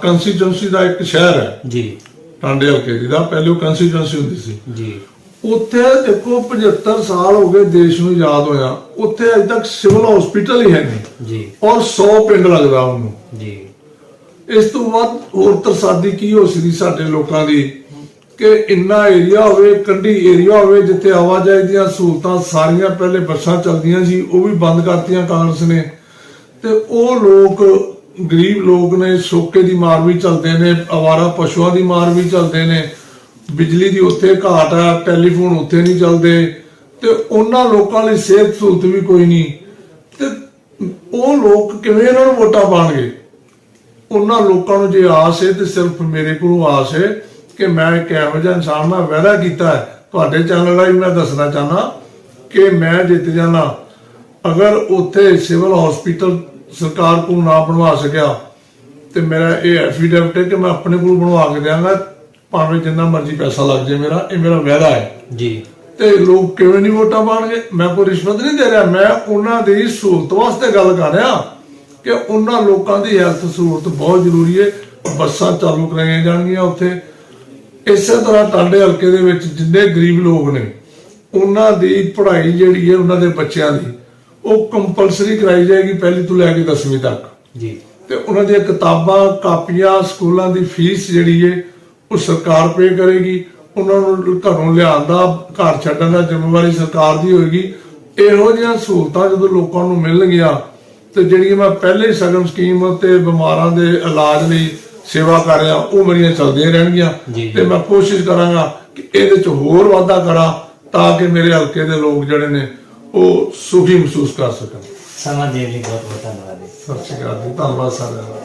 ਕੰਸਟੀਚੁਐਂਸੀ ਦਾ ਇੱਕ ਸ਼ਹਿਰ ਹੈ ਜੀ, ਟਾਂਡੇ ਹਲਕੇ ਦੀ ਦਾ ਪਹਿਲੇ ਕੰਸਟੀਚੁਐਂਸੀ ਹੁੰਦੀ ਸੀ ਜੀ। ਉੱਥੇ ਦੇਖੋ 75 ਸਾਲ ਹੋ ਗਏ ਦੇਸ਼ ਨੂੰ ਆਜ਼ਾਦ ਹੋਇਆ, ਉੱਥੇ ਅਜੇ ਤੱਕ ਸਿਵਲ ਹਸਪੀਟਲ ਹੀ ਹੈ ਨਹੀਂ ਜੀ, ਔਰ 100 ਪਿੰਡ ਲੱਗਦਾ ਉਹਨੂੰ ਜੀ। ਇਸ ਤੋਂ ਬਾਅਦ ਹੋਰ ਤਰਸਾਦੀ ਕੀ ਹੋ ਸਕਦੀ ਸਾਡੇ ਲੋਕਾਂ ਦੀ ਕਿ ਇੰਨਾ ਏਰੀਆ ਹੋਵੇ, ਕੰਢੀ ਏਰੀਆ ਹੋਵੇ, ਜਿੱਥੇ ਆਵਾਜਾਈ ਦੀਆਂ ਸਹੂਲਤਾਂ ਸਾਰੀਆਂ, ਪਹਿਲੇ ਬੱਸਾਂ ਚੱਲਦੀਆਂ ਸੀ ਉਹ ਵੀ ਬੰਦ ਕਰਤੀਆਂ ਕਾਂਗਰਸ ਨੇ, ਤੇ ਉਹ ਲੋਕ ਗਰੀਬ ਲੋਕ ਨੇ, ਸੋਕੇ ਦੀ ਮਾਰ ਵੀ ਚੱਲਦੇ ਨੇ, ਅਵਾਰਾ ਪਸ਼ੂਆਂ ਦੀ ਮਾਰ ਵੀ ਚੱਲਦੇ ਨੇ, ਬਿਜਲੀ ਦੀ ਉੱਥੇ ਘਾਟ ਆ, ਟੈਲੀਫੋਨ ਉੱਥੇ ਨਹੀਂ ਚੱਲਦੇ, ਤੇ ਉਹਨਾਂ ਲੋਕਾਂ ਲਈ ਸਿਹਤ ਸਹੂਲਤ ਵੀ ਕੋਈ ਨਹੀਂ, ਤੇ ਉਹ ਲੋਕ ਕਿਵੇਂ ਇਹਨਾਂ ਨੂੰ ਵੋਟਾਂ ਪਾਣਗੇ? ਉਹਨਾਂ ਲੋਕਾਂ ਨੂੰ ਜੇ ਆਸ ਹੈ ਤੇ ਸਿਰਫ ਮੇਰੇ ਕੋਲੋਂ ਆਸ ਹੈ ਕਿ ਮੈਂ ਇੱਕ ਇਹੋ ਜਿਹਾ ਇਨਸਾਨ ਨਾਲ ਵਾਅਦਾ ਕੀਤਾ ਹੈ, ਤੁਹਾਡੇ ਚੈਨਲ ਰਾਹੀਂ ਮੈਂ ਦੱਸਣਾ ਚਾਹਨਾ ਕਿ ਮੈਂ ਜਿੱਤ ਜਾਣਾ। ਅਗਰ ਉੱਥੇ ਸਿਵਲ ਹਸਪੀਟਲ ਸਰਕਾਰ ਕੋਲ ਨਾ ਬਣਵਾ ਸਕਿਆ ਤੇ ਮੇਰਾ ਇਹ ਐਫੀਡੇਵਿਟ ਹੈ ਕਿ ਮੈਂ ਆਪਣੇ ਕੋਲ ਬਣਵਾ ਕੇ ਦਿਆਂਗਾ, ਭਾਵੇਂ ਜਿੰਨਾ ਮਰਜ਼ੀ ਪੈਸਾ ਲੱਗ ਜਾਏ, ਮੇਰਾ ਇਹ ਮੇਰਾ ਵਾਅਦਾ ਹੈ ਜੀ। ਤੇ ਲੋਕ ਕਿਵੇਂ ਨਹੀਂ ਵੋਟਾਂ ਪਾਣਗੇ? ਮੈਂ ਕੋਈ ਰਿਸ਼ਵਤ ਨਹੀਂ ਦੇ ਰਿਹਾ, ਮੈਂ ਉਹਨਾਂ ਦੀ ਸਹੂਲਤ ਵਾਸਤੇ ਗੱਲ ਕਰ ਰਿਹਾ ਕਿ ਉਹਨਾਂ ਲੋਕਾਂ ਦੀ ਹੈਲਥ ਸਹੂਲਤ ਬਹੁਤ ਜ਼ਰੂਰੀ ਹੈ। ਬੱਸਾਂ ਚਾਲੂ ਕਰਾਈਆਂ ਜਾਣਗੀਆਂ ਉੱਥੇ। ਇਸੇ ਤਰ੍ਹਾਂ ਟਾਂਡੇ ਹਲਕੇ ਦੇ ਵਿੱਚ ਜਿੰਨੇ ਗਰੀਬ ਲੋਕ ਨੇ, ਉਹਨਾਂ ਦੀ ਪੜ੍ਹਾਈ ਜਿਹੜੀ ਹੈ, ਉਹਨਾਂ ਦੇ ਬੱਚਿਆਂ ਦੀ, ਉਹ ਕੰਪਲਸਰੀ ਕਰਾਈ ਜਾਏਗੀ, ਪਹਿਲੀ ਤੋਂ ਲੈ ਕੇ 10ਵੀਂ ਤੱਕ ਜੀ। ਤੇ ਉਹਨਾਂ ਦੀਆਂ ਕਿਤਾਬਾਂ, ਕਾਪੀਆਂ, ਸਕੂਲਾਂ ਦੀ ਫੀਸ ਜਿਹੜੀ ਹੈ ਉਹ ਸਰਕਾਰ ਪੇ ਕਰੇਗੀ। ਉਹਨਾਂ ਨੂੰ ਘਰੋਂ ਲਿਆਉਣ ਦਾ, ਘਰ ਛੱਡਣ ਦਾ ਜ਼ਿੰਮੇਵਾਰੀ ਸਰਕਾਰ ਦੀ ਹੋਏਗੀ। ਇਹੋ ਜਿਹੀਆਂ ਸਹੂਲਤਾਂ ਜਦੋਂ ਲੋਕਾਂ ਨੂੰ ਮਿਲਣਗੀਆਂ ਤੇ ਜਿਹੜੀਆਂ ਮੈਂ ਪਹਿਲੇ ਹੀ ਸਗਨ ਸਕੀਮ ਤੇ ਬਿਮਾਰਾਂ ਦੇ ਇਲਾਜ ਲਈ ਸੇਵਾ ਕਰ ਰਿਹਾ, ਉਹ ਮੇਰੀਆਂ ਚੱਲਦੀਆਂ ਰਹਿਣਗੀਆਂ। ਤੇ ਮੈਂ ਕੋਸ਼ਿਸ਼ ਕਰਾਂਗਾ ਕਿ ਇਹਦੇ ਚ ਹੋਰ ਵਾਧਾ ਕਰਾਂ ਤਾਂ ਕਿ ਮੇਰੇ ਹਲਕੇ ਦੇ ਲੋਕ ਜਿਹੜੇ ਨੇ ਉਹ ਸੁਖੀ ਮਹਿਸੂਸ ਕਰ ਸਕਣ। ਸਮਾਂ ਦੇਣ ਲਈ ਬਹੁਤ ਬਹੁਤ ਧੰਨਵਾਦ ਜੀ। ਸਤਿ ਸ਼੍ਰੀ ਅਕਾਲ ਜੀ, ਧੰਨਵਾਦ ਸਾਰਿਆਂ ਦਾ।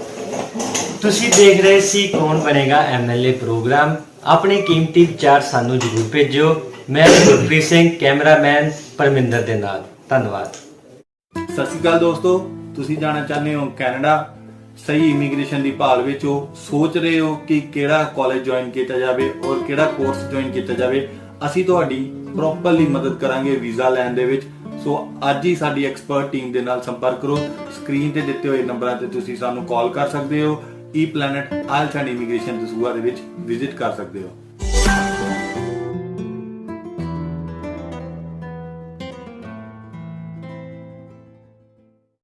ਤੁਸੀਂ ਦੇਖ ਰਹੇ ਸੀ ਕੌਣ ਬਣੇਗਾ ਐਮਐਲਏ ਪ੍ਰੋਗਰਾਮ। ਆਪਣੇ ਕੀਮਤੀ ਵਿਚਾਰ ਸਾਨੂੰ ਜ਼ਰੂਰ ਭੇਜਿਓ। ਮੈਂ ਗੁਰਪ੍ਰੀਤ ਸਿੰਘ, ਕੈਮਰਾਮੈਨ ਪਰਮਿੰਦਰ ਦੇ ਨਾਲ। ਧੰਨਵਾਦ। ਸਤਿ ਸ਼੍ਰੀ ਅਕਾਲ ਦੋਸਤੋ, ਤੁਸੀਂ ਜਾਣਾ ਚਾਹੁੰਦੇ ਹੋ ਕੈਨੇਡਾ, ਸਹੀ ਇਮੀਗ੍ਰੇਸ਼ਨ ਦੀ ਭਾਲ ਵਿੱਚ ਹੋ, ਸੋਚ ਰਹੇ ਹੋ ਕਿ ਕਿਹੜਾ ਕਾਲਜ ਜੁਆਇਨ ਕੀਤਾ ਜਾਵੇ ਔਰ ਕਿਹੜਾ ਕੋਰਸ ਜੁਆਇਨ ਕੀਤਾ ਜਾਵੇ, ਅਸੀਂ ਤੁਹਾਡੀ ਪ੍ਰੋਪਰਲੀ ਮਦਦ ਕਰਾਂਗੇ ਵੀਜ਼ਾ ਲੈਣ ਦੇ ਵਿੱਚ। ਸੋ ਅੱਜ ਹੀ ਸਾਡੀ ਐਕਸਪਰਟ ਟੀਮ ਦੇ ਨਾਲ ਸੰਪਰਕ ਕਰੋ। ਸਕਰੀਨ ਤੇ ਦਿੱਤੇ ਹੋਏ ਨੰਬਰਾਂ ਤੇ ਤੁਸੀਂ ਸਾਨੂੰ ਕਾਲ ਕਰ ਸਕਦੇ ਹੋ। E planet IELTS and immigration Dasuya ਦੇ ਵਿੱਚ ਵਿਜ਼ਿਟ ਕਰ ਸਕਦੇ ਹੋ।